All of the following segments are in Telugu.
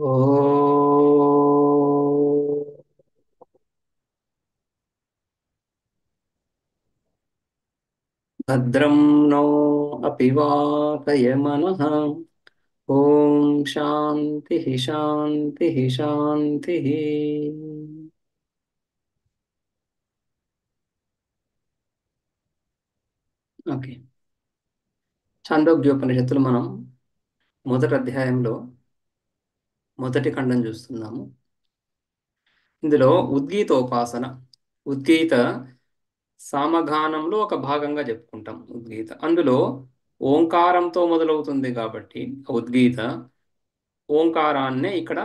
ఓ భద్రం నో అపి వాతయమనః. ఓం శాంతి శాంతి శాంతి. ఓకే. చాందోగ్యోపనిషత్తులు మనం మొదటి అధ్యాయంలో మొదటి ఖండం చూస్తున్నాము. ఇందులో ఉద్గీతోపాసన, ఉద్గీత సామగానంలో ఒక భాగంగా చెప్పుకుంటాం. ఉద్గీత అందులో ఓంకారంతో మొదలవుతుంది కాబట్టి ఉద్గీత ఓంకారాన్నే ఇక్కడ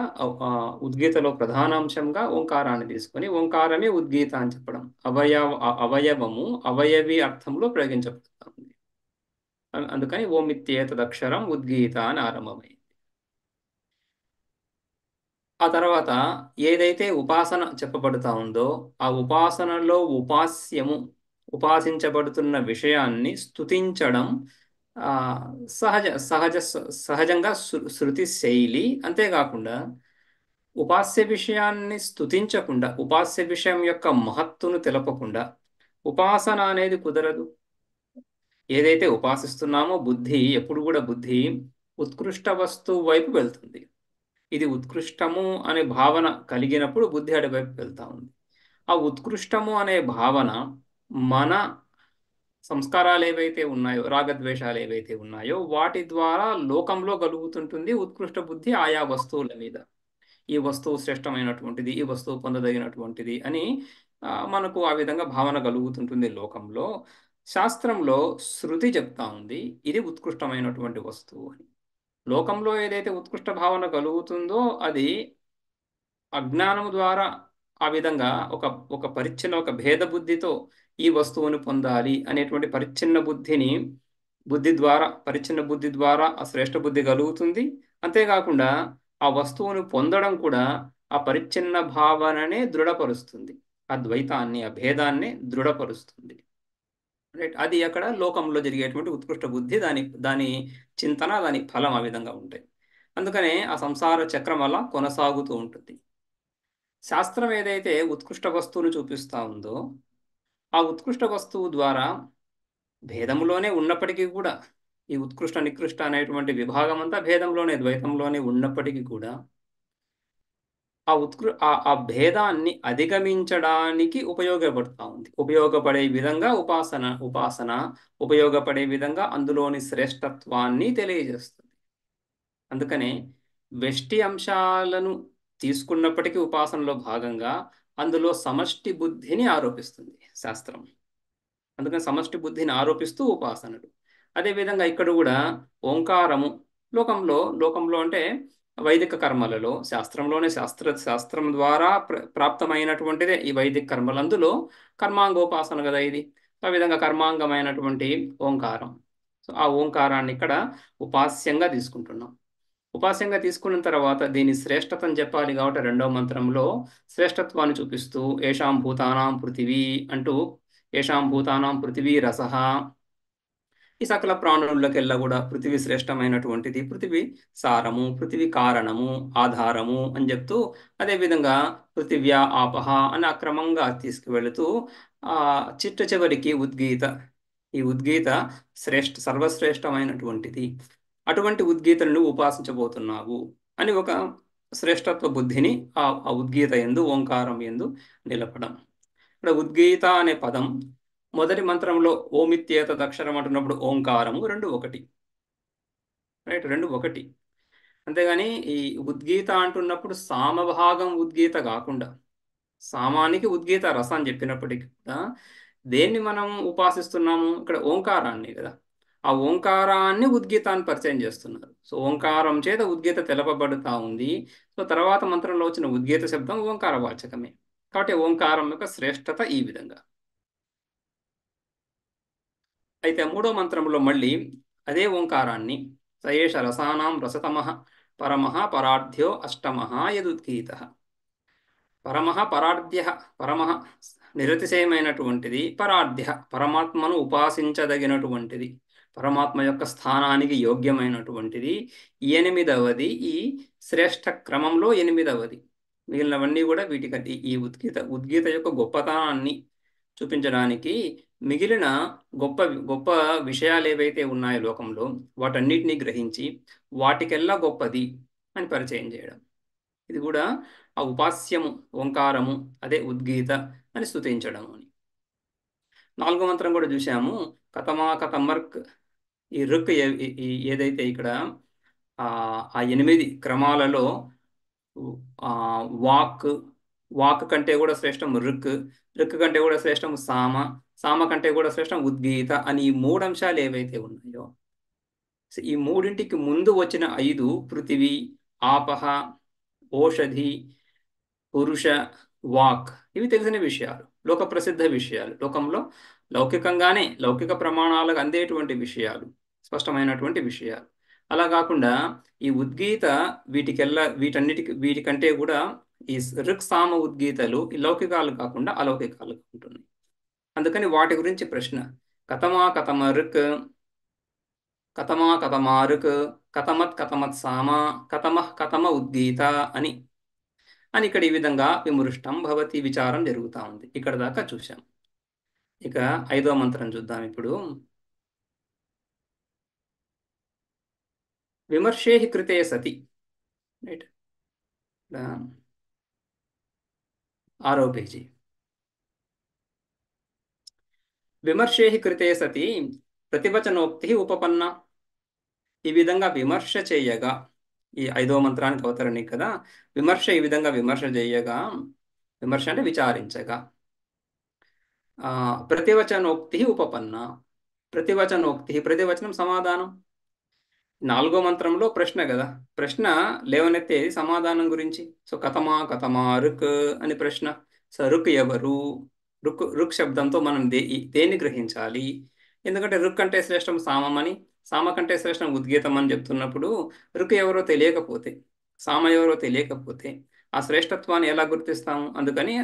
ఉద్గీతలో ప్రధానాంశంగా ఓంకారాన్ని తీసుకొని ఓంకారమే ఉద్గీత అని చెప్పడం అవయవము అవయవి అర్థంలో ప్రయోగించబడుతుంది. అందుకని ఓమిత్యేతదక్షరం ఉద్గీత అని ఆరంభమైంది. ఆ తర్వాత ఏదైతే ఉపాసన చెప్పబడుతా ఉందో ఆ ఉపాసనలో ఉపాసించబడుతున్న విషయాన్ని స్తుతించడం ఆ, సహజంగా శృతి శైలి. అంతేకాకుండా ఉపాస్య విషయాన్ని స్తుతించకుండా, ఉపాస్య విషయం యొక్క మహత్తును తెలపకుండా ఉపాసన అనేది కుదరదు. ఏదైతే ఉపాసిస్తున్నామో ఎప్పుడు కూడా బుద్ధి ఉత్కృష్ట వస్తువు వైపు వెళ్తుంది. ఇది ఉత్కృష్టము అనే భావన కలిగినప్పుడు బుద్ధి అటువైపు వెళ్తా ఉంది. ఆ ఉత్కృష్టము అనే భావన మన సంస్కారాలు ఏవైతే ఉన్నాయో, రాగద్వేషాలు ఏవైతే ఉన్నాయో వాటి ద్వారా లోకంలో కలుగుతుంటుంది ఉత్కృష్ట బుద్ధి ఆయా వస్తువుల మీద. ఈ వస్తువు శ్రేష్టమైనటువంటిది, ఈ వస్తువు పొందదగినటువంటిది అని మనకు ఆ విధంగా భావన కలుగుతుంటుంది లోకంలో. శాస్త్రంలో శృతి చెప్తా ఉంది ఇది ఉత్కృష్టమైనటువంటి వస్తువు అని. లోకంలో ఏదైతే ఉత్కృష్ట భావన కలుగుతుందో అది అజ్ఞానము ద్వారా ఆ విధంగా ఒక ఒక పరిచ్ఛిన్న ఒక భేద బుద్ధితో ఈ వస్తువుని పొందాలి అనేటువంటి పరిచ్ఛిన్న బుద్ధి ద్వారా ఆ శ్రేష్ఠ బుద్ధి కలుగుతుంది. అంతేకాకుండా ఆ వస్తువును పొందడం కూడా ఆ పరిచ్ఛిన్న భావననే దృఢపరుస్తుంది. ఆ ద్వైతాన్ని, ఆ భేదాన్ని దృఢపరుస్తుంది. రైట్. అది అక్కడ లోకంలో జరిగేటువంటి ఉత్కృష్ట బుద్ధి, దాని దాని చింతన, దాని ఫలం ఆ విధంగా ఉంటాయి. అందుకనే ఆ సంసార చక్రం అలా కొనసాగుతూ ఉంటుంది. శాస్త్రం ఏదైతే ఉత్కృష్ట వస్తువును చూపిస్తా ఉందో ఆ ఉత్కృష్ట వస్తువు ద్వారా భేదములోనే ఉన్నప్పటికీ కూడా, ఈ ఉత్కృష్ట నికృష్ట అనేటువంటి విభాగం అంతా భేదంలోనే, ద్వైతంలోనే ఉన్నప్పటికీ కూడా ఆ భేదాన్ని అధిగమించడానికి ఉపయోగపడుతూ ఉంది. ఉపయోగపడే విధంగా ఉపాసన ఉపయోగపడే విధంగా అందులోని శ్రేష్టత్వాన్ని తెలియజేస్తుంది. అందుకనే వెష్టి అంశాలను తీసుకున్నప్పటికీ ఉపాసనలో భాగంగా అందులో సమష్టి బుద్ధిని ఆరోపిస్తుంది శాస్త్రం. అందుకని సమష్టి బుద్ధిని ఆరోపిస్తూ ఉపాసనలు. అదేవిధంగా ఇక్కడ కూడా ఓంకారము లోకంలో అంటే వైదిక కర్మలలో శాస్త్రం ద్వారా ప్రాప్తమైనటువంటిదే ఈ వైదిక కర్మలు. అందులో కర్మాంగోపాసన కదా ఇది. ఆ విధంగా కర్మాంగమైనటువంటి ఓంకారం. సో ఆ ఓంకారాన్ని ఇక్కడ ఉపాస్యంగా తీసుకుంటున్నాం. ఉపాస్యంగా తీసుకున్న తర్వాత దీని శ్రేష్టతను చెప్పాలి కాబట్టి రెండవ మంత్రంలో శ్రేష్టత్వాన్ని చూపిస్తూ ఏషాం భూతానాం పృథివీ అంటూ, ఏషాం భూతానాం పృథివీ రసః, ఈ సకల ప్రాణులకెల్లా కూడా పృథివీ శ్రేష్టమైనటువంటిది, పృథివీ సారము, పృథివీ కారణము, ఆధారము అని చెప్తూ, అదేవిధంగా పృథివ్యా ఆపహ అని అక్రమంగా తీసుకువెళుతూ ఆ చిట్ట చివరికి ఈ ఉద్గీత సర్వశ్రేష్టమైనటువంటిది, అటువంటి ఉద్గీతను నువ్వు ఉపాసించబోతున్నావు అని ఒక శ్రేష్టత్వ బుద్ధిని ఆ ఉద్గీత యందు, ఓంకారం యందు నిలపడం. ఇక్కడ ఉద్గీత అనే పదం మొదటి మంత్రంలో ఓమిత్యేతదక్షరం అంటున్నప్పుడు ఓంకారము రెండు ఒకటి. రైట్, రెండు ఒకటి. అంతేగాని ఈ ఉద్గీత అంటున్నప్పుడు సామభాగం ఉద్గీత కాకుండా సామానికి ఉద్గీత రసం అని చెప్పినప్పటికీ కూడా దేన్ని మనం ఉపాసిస్తున్నాము? ఇక్కడ ఓంకారాన్ని కదా. ఆ ఓంకారాన్ని ఉద్గీతాన్ని పరిచయం చేస్తున్నారు. సో ఓంకారం చేత ఉద్గీత తెలపబడుతూ ఉంది. సో తర్వాత మంత్రంలో వచ్చిన ఉద్గీత శబ్దం ఓంకార వాచకమే. కాబట్టి ఓంకారం యొక్క శ్రేష్టత ఈ విధంగా. అయితే మూడో మంత్రంలో మళ్ళీ అదే ఓంకారాన్ని సయేష రసానాం రసతమః పరమః పరార్థ్యో అష్టమః యదుద్గీత. పరమః పరార్థ్యః, పరమః నిరతిశయమైనటువంటిది, పరార్థ్య పరమాత్మను ఉపాసించదగినటువంటిది. పరమాత్మ యొక్క స్థానానికి యోగ్యమైనటువంటిది ఎనిమిదవది. ఈ శ్రేష్ఠ క్రమంలో ఎనిమిదవది. మిగిలినవన్నీ కూడా వీటికంటే ఈ ఉద్గీత ఉద్గీత యొక్క గొప్పతనాన్ని చూపించడానికి మిగిలిన గొప్ప గొప్ప విషయాలు ఏవైతే ఉన్నాయో లోకంలో వాటన్నిటినీ గ్రహించి వాటికెల్లా గొప్పది అని పరిచయం చేయడం. ఇది కూడా ఆ ఉపాస్యము ఓంకారము అదే ఉద్గీత అని స్తుతించడం అని. నాలుగో మంత్రం కూడా చూసాము. కథమా కథమర్క్. ఈ రుక్ ఏదైతే ఇక్కడ ఆ ఆ 8 క్రమాలలో ఆ వాక్ వాక్ కంటే కూడా శ్రేష్టం రుక్, రుక్ కంటే కూడా శ్రేష్టం సామ, సామ కంటే కూడా శ్రేష్టం ఉద్గీత అని ఈ మూడు అంశాలు ఏవైతే ఉన్నాయో ఈ మూడింటికి ముందు వచ్చిన 5 పృథివీ, ఆపహ, ఓషధి, పురుష, వాక్ ఇవి తెలిసిన విషయాలు, లోక ప్రసిద్ధ విషయాలు, లోకంలో లౌకికంగానే లౌకిక ప్రమాణాలకు అందేటువంటి విషయాలు, స్పష్టమైనటువంటి విషయాలు. అలా కాకుండా ఈ ఉద్గీత వీటికంటే కూడా ఈ ఋక్ సామ ఉద్గీతలు ఈ లౌకికాలు కాకుండా అలౌకికాలు ఉంటున్నాయి. అందుకని వాటి గురించి ప్రశ్న. కథమా కథమ ఋక్, కథమా కథమా ఋక్, కథమత్ కథమత్ సామ, కథమ కథమ ఉద్గీత అని అని ఇక్కడ ఈ విధంగా విమృష్టం భవతి విచారం జరుగుతూ ఉంది. ఇక్కడ దాకా చూశాం. ఇక 5వ మంత్రం చూద్దాం ఇప్పుడు. విమర్శే కృతే సతి. రైట్, 6వ పేజీ. విమర్శే కృతే సతి ప్రతివచనోక్తి ఉపపన్న. ఈ విధంగా విమర్శ చేయగా, ఈ 5వ మంత్రానికి అవతరణి కదా, విమర్శ ఈ విధంగా విమర్శ చేయగా, విమర్శ అంటే విచారించగా, ప్రతివచనోక్తి ఉపపన్న. ప్రతివచనోక్తి, ప్రతివచనం సమాధానం. 4వ మంత్రంలో ప్రశ్న కదా, ప్రశ్న లేవనెత్తేది సమాధానం గురించి. సో కథమా కథమా రుక్ అని ప్రశ్న. సో రుక్ ఎవరు? రుక్ రుక్ శబ్దంతో మనం దేన్ని గ్రహించాలి? ఎందుకంటే రుక్ అంటే శ్రేష్టం సామం అని, సామ కంటే శ్రేష్టం ఉద్గీతం అని చెప్తున్నప్పుడు రుక్ ఎవరో తెలియకపోతే, సామ ఎవరో తెలియకపోతే ఆ శ్రేష్టత్వాన్ని ఎలా గుర్తిస్తాము? అందుకని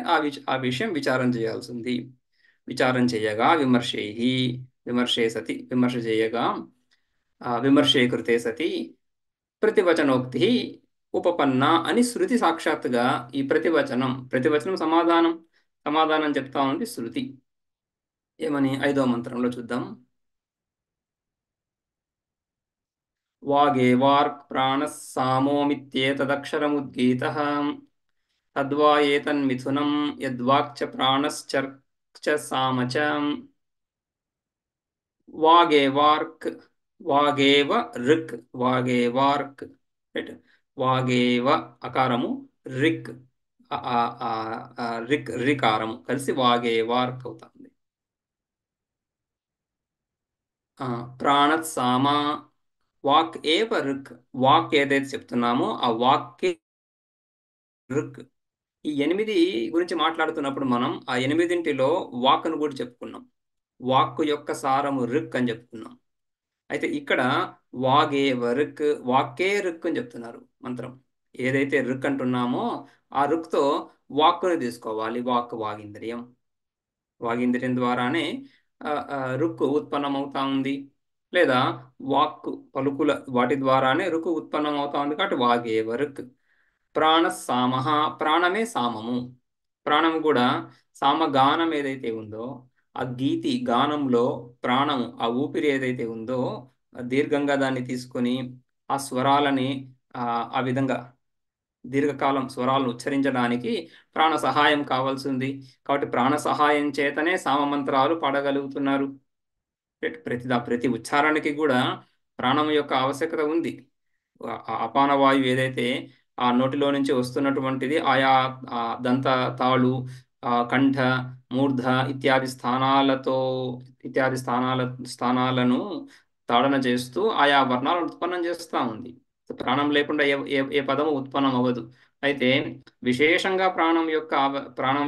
ఆ విషయం విచారం చేయాల్సింది. విచారం చేయగా విమర్శేహి, విమర్శే సతి, విమర్శ చేయగా, విమర్శే కృతే సతి ప్రతివచనోక్తి ఉపపన్న అని శృతి సాక్షాత్తుగా ఈ ప్రతివచనం సమాధానం, సమాధానం చెప్తా ఉంది శృతి. ఏమని 5వ మంత్రంలో చూద్దాం. వాగేవార్క్ ప్రాణః సామోమిత్యేతదక్షరముద్గీతః తద్వా ఏతన్మిథునం యద్వాక్చ ప్రాణశ్చర్చ సామ చ. వాగేవార్క్, వాగేవ రిక్, వాగేవార్క్. రైట్, వాగేవ అకారము, రిక్ రిక్ రికారము కలిసి వాగేవార్క్ అవుతుంది. ప్రాణత్ సామ, వాక్ ఏవ రుక్. వాక్ ఏదైతే చెప్తున్నామో ఆ వాక్కే రుక్. ఈ 8 గురించి మాట్లాడుతున్నప్పుడు మనం ఆ 8 వాక్ను కూడా చెప్పుకున్నాం. వాక్ యొక్క సారము రుక్ అని చెప్పుకున్నాం. అయితే ఇక్కడ వాగేవ రుక్, వాక్కే రుక్ అని చెప్తున్నారు మంత్రం. ఏదైతే రుక్ అంటున్నామో ఆ రుక్తో వాక్కుని తీసుకోవాలి. వాక్ వాగింద్రియం, వాగింద్రియం ద్వారానే రుక్కు ఉత్పన్నమవుతా ఉంది. లేదా వాక్కు పలుకుల వాటి ద్వారానే రుక్కు ఉత్పన్నమవుతా ఉంది. కాబట్టి వాగేవ రుక్. ప్రాణ సామహ, ప్రాణమే సామము. ప్రాణము కూడా సామగానం ఏదైతే ఉందో ఆ గీతి గానంలో ప్రాణము, ఆ ఊపిరి ఏదైతే ఉందో దీర్ఘంగా దాన్ని తీసుకొని ఆ స్వరాలని ఆ విధంగా దీర్ఘకాలం స్వరాలను ఉచ్చరించడానికి ప్రాణ సహాయం కావాల్సింది. కాబట్టి ప్రాణ సహాయం చేతనే సామమంత్రాలు పాడగలుగుతున్నారు. ప్రతి ఉచ్చారణకి కూడా ప్రాణం యొక్క ఆవశ్యకత ఉంది. అపాన వాయువు ఏదైతే ఆ నోటిలో నుంచి వస్తున్నటువంటిది ఆయా దంత, తాళు, కంఠ, మూర్ధ ఇత్యాది స్థానాలను తాడన చేస్తూ ఆయా వర్ణాలను ఉత్పన్నం చేస్తూ ఉంది. ప్రాణం లేకుండా ఏ పదము ఉత్పన్నం అవ్వదు. అయితే విశేషంగా ప్రాణం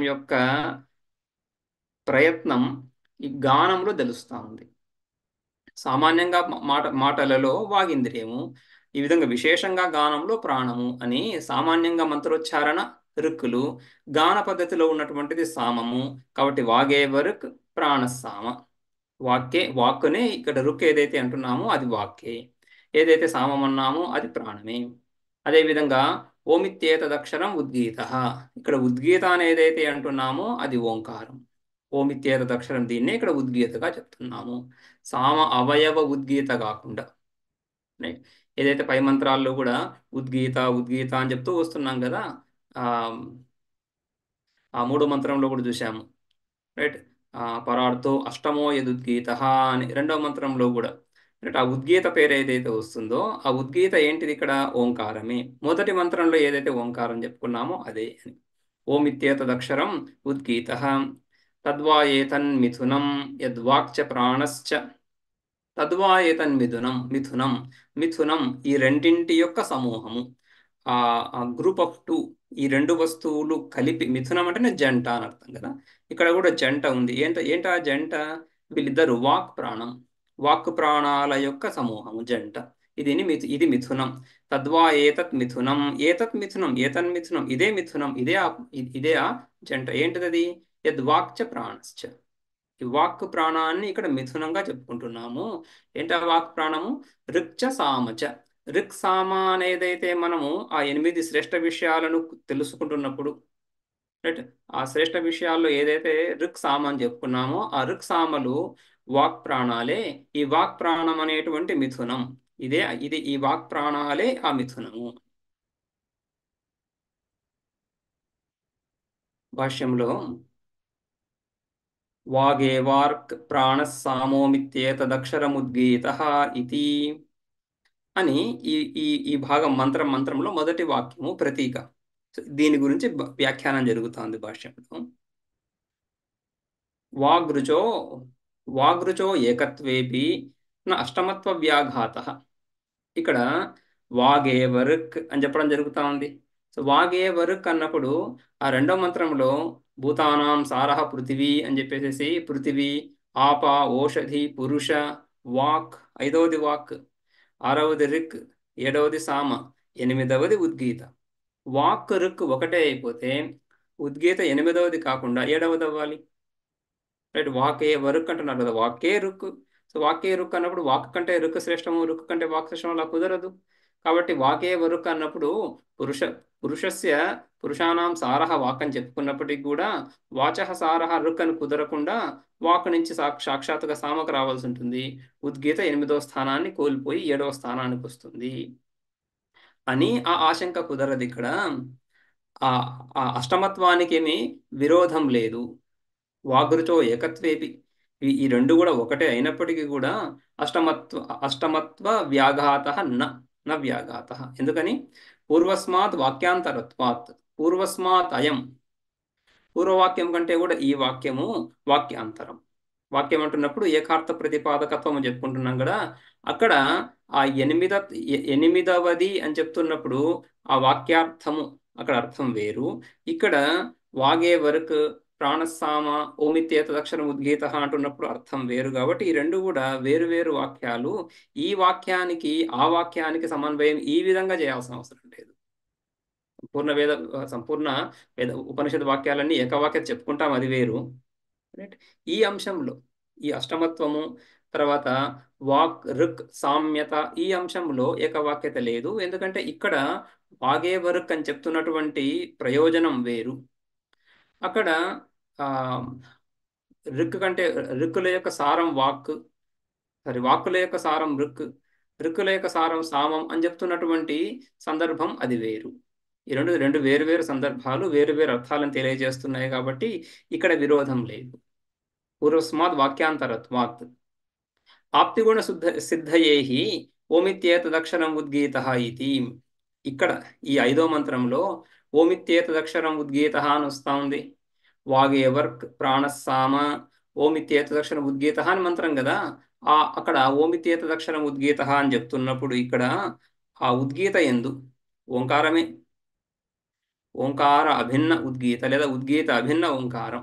యొక్క ప్రయత్నం ఈ గానంలో తెలుస్తూ ఉంది. సామాన్యంగా మాటలలో వాగింద్రియము, ఈ విధంగా విశేషంగా గానంలో ప్రాణము అని సామాన్యంగా మంత్రోచ్చారణ రుక్కులు, గాన పద్ధతిలో ఉన్నటువంటిది సామము. కాబట్టి వాగేవరుక్ ప్రాణసామ. వాక్కునే ఇక్కడ రుక్ ఏదైతే అంటున్నామో అది వాక్కే. ఏదైతే సామం అన్నామో అది ప్రాణమే. అదేవిధంగా ఓమిత్యేతదక్షరం ఉద్గీత. ఇక్కడ ఉద్గీత అని ఏదైతే అంటున్నామో అది ఓంకారం. ఓమిత్యేతదక్షరం దీన్నే ఇక్కడ ఉద్గీతగా చెప్తున్నాము. సామ అవయవ ఉద్గీత కాకుండా. రైట్. ఏదైతే పై మంత్రాల్లో కూడా ఉద్గీత ఉద్గీత అని చెప్తూ వస్తున్నాం కదా. ఆ ఆ మూడో మంత్రంలో కూడా చూసాము. రైట్. పరార్థో అష్టమో యదుద్గీత అని రెండవ మంత్రంలో కూడా. రైట్. ఆ ఉద్గీత పేరు ఏదైతే వస్తుందో ఆ ఉద్గీత ఏంటిది ఇక్కడ ఓంకారమే. మొదటి మంత్రంలో ఏదైతే ఓంకారం చెప్పుకున్నామో అదే అని. ఓమిత్యేతదక్షరం ఉద్గీత. తద్వా ఏతన్మిథునం యద్వాక్చ ప్రాణశ్చ. తద్వా ఏతన్మిథునం మిథునం మిథునం ఈ రెండింటి యొక్క సమూహము. Group of two. ఈ రెండు వస్తువులు కలిపి మిథునం అంటేనే జంట అని అర్థం కదా. ఇక్కడ కూడా జంట ఉంది. ఏంటా జంట? వీళ్ళిద్దరు వాక్ ప్రాణం. వాక్ ప్రాణాల యొక్క సమూహము జంట. ఇది మిథునం. తద్వా ఏతత్ మిథునం. ఏతత్ మిథునం ఏతన్మిథునం ఇదే మిథునం ఇదే ఆ జంట. ఏంటిది? యద్వాక్చ ప్రాణశ్చ. ఈ వాక్ ప్రాణాన్ని ఇక్కడ మిథునంగా చెప్పుకుంటున్నాము. ఏంటి ఆ వాక్ ప్రాణము? ఋక్చ సామచ. ఋక్ సామ అనేదైతే మనము ఆ 8 శ్రేష్ఠ విషయాలను తెలుసుకుంటున్నప్పుడు, రైట్, ఆ శ్రేష్ఠ విషయాల్లో ఏదైతే ఋక్ సామ అని చెప్పుకున్నామో ఆ ఋక్ సామలు వాక్ ప్రాణాలే. ఈ వాక్ ప్రాణం అనేటువంటి మిథునం. ఈ వాక్ ప్రాణాలే ఆ మిథునము. భాష్యంలో వాగేవార్క్ ప్రాణः సామోమిత్యేతదక్షరముద్గీతః ఇతి అని ఈ ఈ ఈ భాగం మంత్రంలో మొదటి వాక్యము ప్రతీక. దీని గురించి వ్యాఖ్యానం జరుగుతోంది భాష్యంలో. వాగృచో వాగృచో ఏకత్వేపి న అష్టమత్వ వ్యాఘాతః. ఇక్కడ వాగేవరుక్ అని చెప్పడం జరుగుతా ఉంది. సో వాగేవరుక్ అన్నప్పుడు ఆ రెండో మంత్రంలో భూతానాం సారహ పృథివీ అని చెప్పేసి పృథివీ, ఆప, ఓషధి, పురుష, వాక్ ఐదవది వాక్, ఆరవది రిక్, ఏడవది సామ, ఎనిమిదవది ఉద్గీత. వాక్ రుక్ ఒకటే అయిపోతే ఉద్గీత ఎనిమిదవది కాకుండా ఏడవది అవ్వాలి. రైట్. వాకే వరుక్ అంటున్నారు కదా, వాకే రుక్. సో వాకే రుక్ అన్నప్పుడు వాక్ కంటే రుక్ శ్రేష్టము, రుక్ కంటే వాక్ శ్రేష్టము అలా కుదరదు. కాబట్టి వాకే వరుక్ అన్నప్పుడు పురుష పురుషస్య పురుషానాం సారహ వాక్ అని చెప్పుకున్నప్పటికీ కూడా వాచః సారహ రుక్ అని కుదరకుండా వాక్ నుంచి సాక్షాత్తుగా సామకు రావాల్సి ఉంటుంది. ఉద్గీత 8వ స్థానాన్ని కోల్పోయి 7వ స్థానానికి వస్తుంది అని ఆ ఆశంక కుదరదు ఇక్కడ. ఆ ఆ అష్టమత్వానికి ఏమీ విరోధం లేదు. వాగృచో ఏకత్వేపి ఈ రెండు కూడా ఒకటే అయినప్పటికీ కూడా అష్టమత్వ వ్యాఘాత న న వ్యాఘాత. ఎందుకని? పూర్వస్మాత్ వాక్యాంతరత్వాత్. పూర్వస్మాత్ అయం. పూర్వవాక్యం కంటే కూడా ఈ వాక్యము వాక్యాంతరం. వాక్యం అంటున్నప్పుడు ఏకార్థ ప్రతిపాదకత్వం అని చెప్పుకుంటున్నాం కదా. అక్కడ ఆ ఎనిమిదవది అని చెప్తున్నప్పుడు ఆ వాక్యార్థము అక్కడ అర్థం వేరు. ఇక్కడ వాగే వరకు ప్రాణస్సామ ఓమిత్యేతదక్షరం ఉద్గీత అంటున్నప్పుడు అర్థం వేరు. కాబట్టి ఈ రెండు కూడా వేరు వేరు వాక్యాలు. ఈ వాక్యానికి ఆ వాక్యానికి సమన్వయం ఈ విధంగా చేయాల్సిన అవసరం లేదు. సంపూర్ణ వేద ఉపనిషత్ వాక్యాలన్నీ ఏకవాక్యత చెప్పుకుంటాం, అది వేరు. రైట్. ఈ అంశంలో ఈ అష్టమత్వము తర్వాత వాక్ రుక్ సామ్యత ఈ అంశంలో ఏకవాక్యత లేదు. ఎందుకంటే ఇక్కడ వాగే వరుక్ అని చెప్తున్నటువంటి ప్రయోజనం వేరు. అక్కడ ఆ రిక్ కంటే రిక్కుల యొక్క సారం వాక్, వాక్కుల యొక్క సారం రుక్, రుక్కుల యొక్క సారం సామం అని చెప్తున్నటువంటి సందర్భం అది వేరు. ఈ రెండు రెండు వేరు వేరు సందర్భాలు వేరు వేరు అర్థాలను తెలియజేస్తున్నాయి కాబట్టి ఇక్కడ విరోధం లేదు. పూర్వస్మాత్ వాక్యాంతరత్వాత్ ఆప్తిగుణ సిద్ధయేహి ఓమిత్యేతదక్షరం ఉద్గీత ఇది. ఇక్కడ ఈ 5వ మంత్రంలో ఓమిత్యేతదక్షరం ఉద్గీత అని వస్తా ఉంది. వాగేవర్క్ ప్రాణస్సామ ఓమిత్యేతదక్షరం ఉద్గీత అని మంత్రం కదా. అక్కడ ఓమిత్యేతదక్షరం ఉద్గీత అని చెప్తున్నప్పుడు ఇక్కడ ఆ ఉద్గీత ఎందు ఓంకారమే. ఓంకార అభిన్న ఉద్గీత లేదా ఉద్గీత అభిన్న ఓంకారం.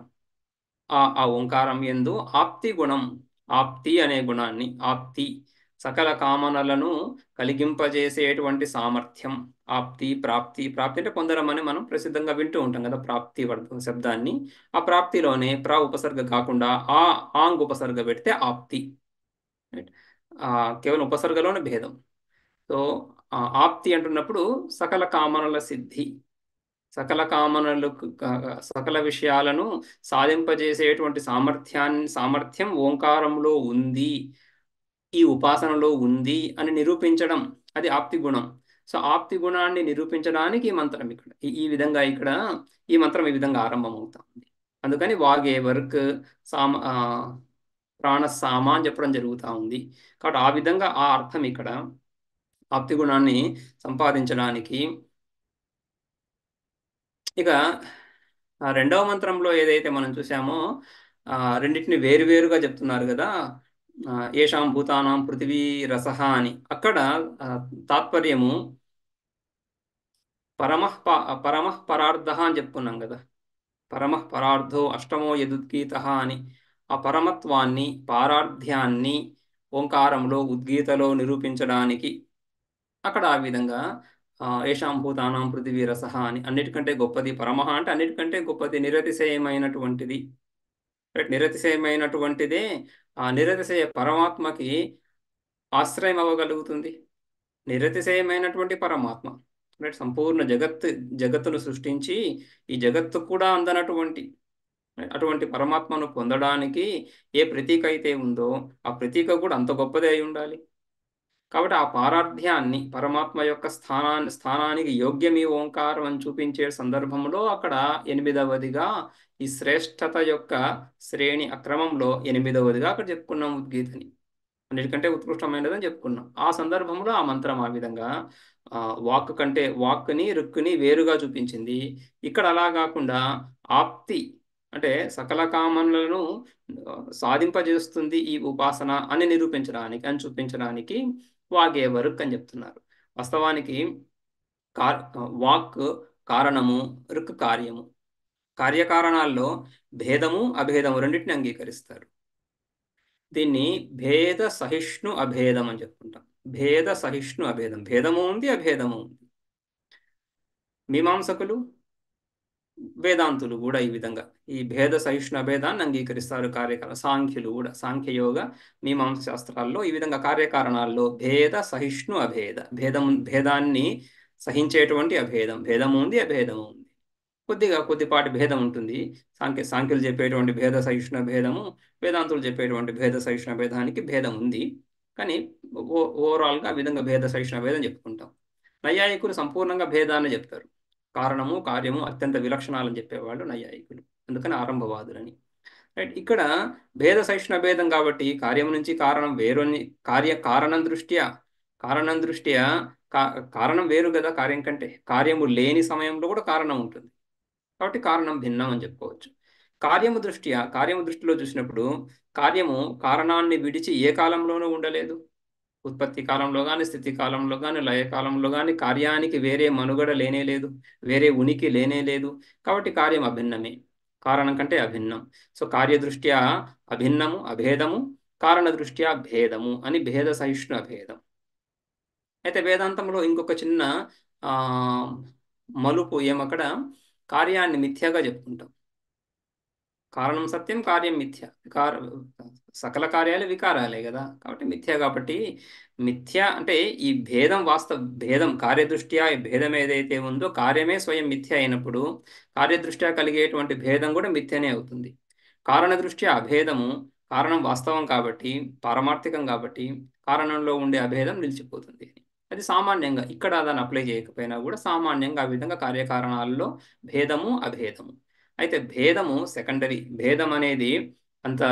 ఆ ఓంకారం ఎందు ఆప్తి గుణం, ఆప్తి అనే గుణాన్ని, ఆప్తి సకల కామనలను కలిగింపజేసేటువంటి సామర్థ్యం. ఆప్తి, ప్రాప్తి. ప్రాప్తి అంటే పొందడం మనం ప్రసిద్ధంగా వింటూ ఉంటాం కదా, ప్రాప్తి శబ్దాన్ని. ఆ ప్రాప్తిలోనే ఉపసర్గ కాకుండా ఆంగ్ ఉపసర్గ పెడితే ఆప్తి. రైట్. కేవలం ఉపసర్గలోనే భేదం. సో ఆప్తి అంటున్నప్పుడు సకల కామనల సిద్ధి, సకల కామనలకు సకల విషయాలను సాధింపజేసేటువంటి సామర్థ్యం ఓంకారంలో ఉంది, ఈ ఉపాసనలో ఉంది అని నిరూపించడం, అది ఆప్తి గుణం. సో ఆప్తి గుణాన్ని నిరూపించడానికి ఈ మంత్రం ఇక్కడ ఈ విధంగా ఇక్కడ ఈ మంత్రం ఈ విధంగా ఆరంభమవుతా ఉంది. అందుకని వాగే వర్క్ ప్రాణ సామ అని చెప్పడం జరుగుతూ ఉంది. కాబట్టి ఆ విధంగా ఆ అర్థం ఇక్కడ ఆప్తి గుణాన్ని సంపాదించడానికి. ఇక రెండవ మంత్రంలో ఏదైతే మనం చూసామో రెండింటిని వేరువేరుగా చెప్తున్నారు కదా, ఏషాం భూతానాం పృథివీ రసః అని. అక్కడ తాత్పర్యము పరమః పరార్థః అని చెప్పుకున్నాం కదా. పరమః పరార్థో అష్టమో యదుద్గీతః అని. ఆ పరమత్వాన్ని, పారార్థ్యాన్ని ఓంకారంలో, ఉద్గీతలో నిరూపించడానికి అక్కడ ఆ విధంగా ఏషాం భూతానాం పృథివీ రసః అని. అన్నిటికంటే గొప్పది పరమః అంటే అన్నిటికంటే గొప్పది, నిరతిశయమైనటువంటిది. నిరతిశయమైనటువంటిదే ఆ నిరతిశయ పరమాత్మకి ఆశ్రయం అవ్వగలుగుతుంది. నిరతిశయమైనటువంటి పరమాత్మ, రైట్, సంపూర్ణ జగత్తును సృష్టించి ఈ జగత్తు కూడా అందనటువంటి అటువంటి పరమాత్మను పొందడానికి ఏ ప్రతీక అయితే ఉందో ఆ ప్రతీక కూడా అంత గొప్పదే అయి ఉండాలి. కాబట్టి ఆ పారార్థ్యాన్ని, పరమాత్మ యొక్క స్థానానికి యోగ్యమీ ఓంకారం అని చూపించే సందర్భంలో అక్కడ ఎనిమిదవదిగా ఈ శ్రేష్టత యొక్క శ్రేణి అక్రమంలో ఎనిమిదవదిగా అక్కడ చెప్పుకున్నాం ఉద్గీతని. అన్నిటికంటే ఉత్కృష్టమైనదని చెప్పుకున్నాం. ఆ సందర్భంలో ఆ మంత్రం ఆ విధంగా వాక్ని రుక్కుని వేరుగా చూపించింది. ఇక్కడ అలా కాకుండా ఆప్తి అంటే సకల కామనలను సాధింపజేస్తుంది ఈ ఉపాసన అని నిరూపించడానికి, అని చూపించడానికి వాగే రుక్ అని చెప్తున్నారు. వాస్తవానికి వాక్ కారణము, రుక్ కార్యము. కార్యకారణాల్లో భేదము అభేదము రెండింటిని అంగీకరిస్తారు. దీన్ని భేద సహిష్ణు అభేదం అని చెప్పుకుంటాం. భేద సహిష్ణు అభేదం, భేదము ఉంది, అభేదము ఉంది. మీమాంసకులు, వేదాంతులు కూడా ఈ విధంగా ఈ భేద సహిష్ణు అభేదాన్ని అంగీకరిస్తారు. సాంఖ్యులు కూడా సాంఖ్యయోగ మీమాంస శాస్త్రాల్లో ఈ విధంగా కార్యకారణాల్లో భేద సహిష్ణు అభేద, భేదాన్ని సహించేటువంటి అభేదం, భేదము ఉంది, అభేదము ఉంది. కొద్దిపాటి భేదం ఉంటుంది. సాంఖ్యులు చెప్పేటువంటి భేద సహిష్ణు భేదము, వేదాంతులు చెప్పేటువంటి భేద సహిష్ణు భేదానికి భేదం ఉంది. కానీ ఓవరాల్గా ఆ విధంగా భేద సహిష్ణు భేదం చెప్పుకుంటాం. నైయాయికులు సంపూర్ణంగా భేదాన్ని చెప్తారు. కారణము, కార్యము అత్యంత విలక్షణాలని చెప్పేవాళ్ళు నైయాయికులు, అందుకని ఆరంభవాదులని. రైట్. ఇక్కడ భేద సహిష్ణు భేదం కాబట్టి కార్యం నుంచి కారణం వేరుని, కారణం దృష్ట్యా కారణం వేరు కదా కార్యం కంటే. కార్యము లేని సమయంలో కూడా కారణం ఉంటుంది కాబట్టి కారణం భిన్నం అని చెప్పుకోవచ్చు. కార్యము దృష్టిలో చూసినప్పుడు కార్యము కారణాన్ని విడిచి ఏ కాలంలోనూ ఉండలేదు. ఉత్పత్తి కాలంలో కానీ, స్థితి కాలంలో కానీ, లయ కాలంలో కానీ కార్యానికి వేరే మనుగడ లేనే లేదు, వేరే ఉనికి లేనే లేదు. కాబట్టి కార్యం అభిన్నమే, కారణం కంటే అభిన్నం. సో కార్యదృష్ట్యా అభిన్నము అభేదము, కారణ దృష్ట్యా భేదము అని భేద సహిష్ణు అభేదం. అయితే వేదాంతంలో ఇంకొక చిన్న మలుపు ఏమక్కడ, కార్యాన్ని మిథ్యగా చెప్పుకుంటాం. కారణం సత్యం, కార్యం మిథ్య. సకల కార్యాలు వికారాలే కదా, కాబట్టి మిథ్య. కాబట్టి మిథ్య అంటే ఈ భేదం కార్యదృష్ట్యా భేదం ఏదైతే ఉందో కార్యమే స్వయం మిథ్య అయినప్పుడు కార్యదృష్ట్యా కలిగేటువంటి భేదం కూడా మిథ్యనే అవుతుంది. కారణ దృష్ట్యా అభేదము, కారణం వాస్తవం కాబట్టి, పారమార్థికం కాబట్టి కారణంలో ఉండే అభేదం నిలిచిపోతుంది. అది సామాన్యంగా ఇక్కడ దాన్ని అప్లై చేయకపోయినా కూడా సామాన్యంగా ఆ విధంగా కార్యకారణాల్లో భేదము అభేదము. అయితే భేదము సెకండరీ. భేదం అనేది అంత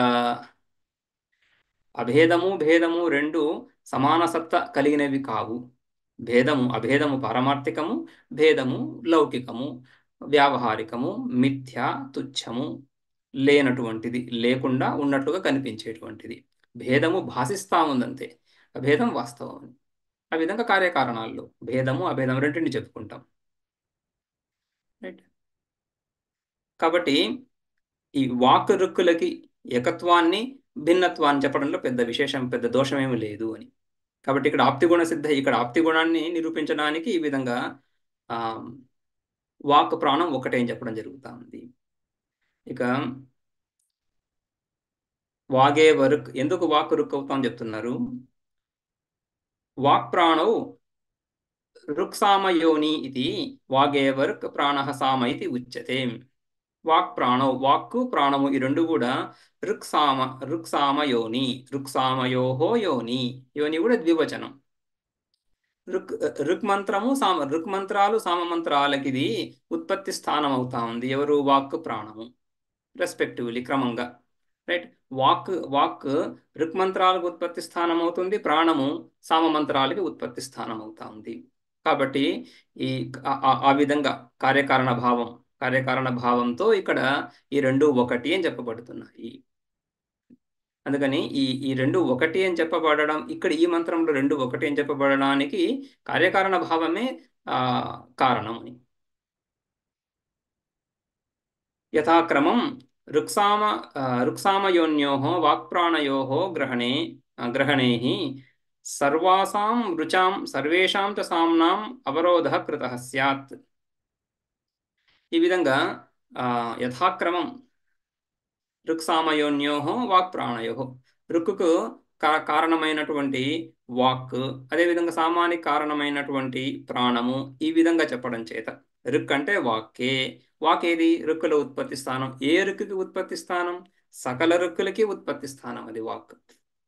భేదము రెండు సమాన సత్తా కలిగినవి కావు. అభేదము పారమార్థికము, భేదము లౌకికము, వ్యావహారికము, మిథ్య, తుచ్చము, లేనటువంటిది, లేకుండా ఉన్నట్లుగా కనిపించేటువంటిది. భేదము భాషిస్తా ఉందంతే, అభేదం వాస్తవం. ఆ విధంగా కార్యకారణాల్లో భేదము అభేదం రెండింటిని చెప్పుకుంటాం. రైట్. కాబట్టి ఈ వాక్ రుక్కులకి ఏకత్వాన్ని భిన్నత్వాన్ని చెప్పడంలో పెద్ద దోషమేమి లేదు అని. కాబట్టి ఇక్కడ ఆప్తిగుణ సిద్ధ, ఇక్కడ ఆప్తిగుణాన్ని నిరూపించడానికి ఈ విధంగా ఆ, వాక్ ప్రాణం ఒకటే అని చెప్పడం జరుగుతా ఉంది. ఇక వాగే వరుక్, ఎందుకు వాక్ రుక్ అవుతాం చెప్తున్నారు. వాక్ ప్రాణౌ రుక్సామయోని ఇది వాగేవర్క్ ప్రాణ సామ ఇది ఉచ్యతే. వాక్ ప్రాణౌ, వాక్కు ప్రాణము ఈ రెండు కూడా రుక్సామ, రుక్సామ యోని, రుక్సామయోహో యోని. యోని కూడా ద్వివచనం. రుక్, రుక్ మంత్రము సామ, రుక్ మంత్రాలు సామ మంత్రాలకి ఇది ఉత్పత్తి స్థానం అవుతా ఉంది. ఎవరు? వాక్ ప్రాణము రెస్పెక్టివ్లీ, క్రమంగా. రైట్. వాక్ రుక్ మంత్రాలకు ఉత్పత్తి స్థానం అవుతుంది, ప్రాణము సామ మంత్రాలకి ఉత్పత్తి స్థానం అవుతా ఉంది. కాబట్టి ఈ ఆ విధంగా కార్యకారణ భావం, కార్యకారణ భావంతో ఇక్కడ ఈ రెండు ఒకటి అని చెప్పబడుతున్నాయి. అందుకని ఈ రెండు ఒకటి అని చెప్పబడడం, ఇక్కడ ఈ మంత్రంలో రెండు ఒకటి అని చెప్పబడడానికి కార్యకారణ భావమే ఆ కారణం అని. యథాక్రమం రుక్సామ రుక్సామయోన్యోః వాక్ప్రాణయోః గ్రహణే సర్వాసాం రుచాం సర్వేషాం చ సామ్నాం అవరోధः కృతः స్యాత్. ఈ విధంగా యథాక్రమం రుక్సామయోన్యోః వాక్ప్రాణయోః, రుక్కుకు కారణమైనటువంటి వాక్, అదేవిధంగా సామానికి కారణమైనటువంటి ప్రాణము, ఈ విధంగా చెప్పడం చేత రుక్ అంటే వాక్కే. వాక్ ఏది? రుక్కుల ఉత్పత్తి స్థానం. ఏ రుక్కుకి ఉత్పత్తి స్థానం? సకల రుక్కులకి ఉత్పత్తి స్థానం అది వాక్.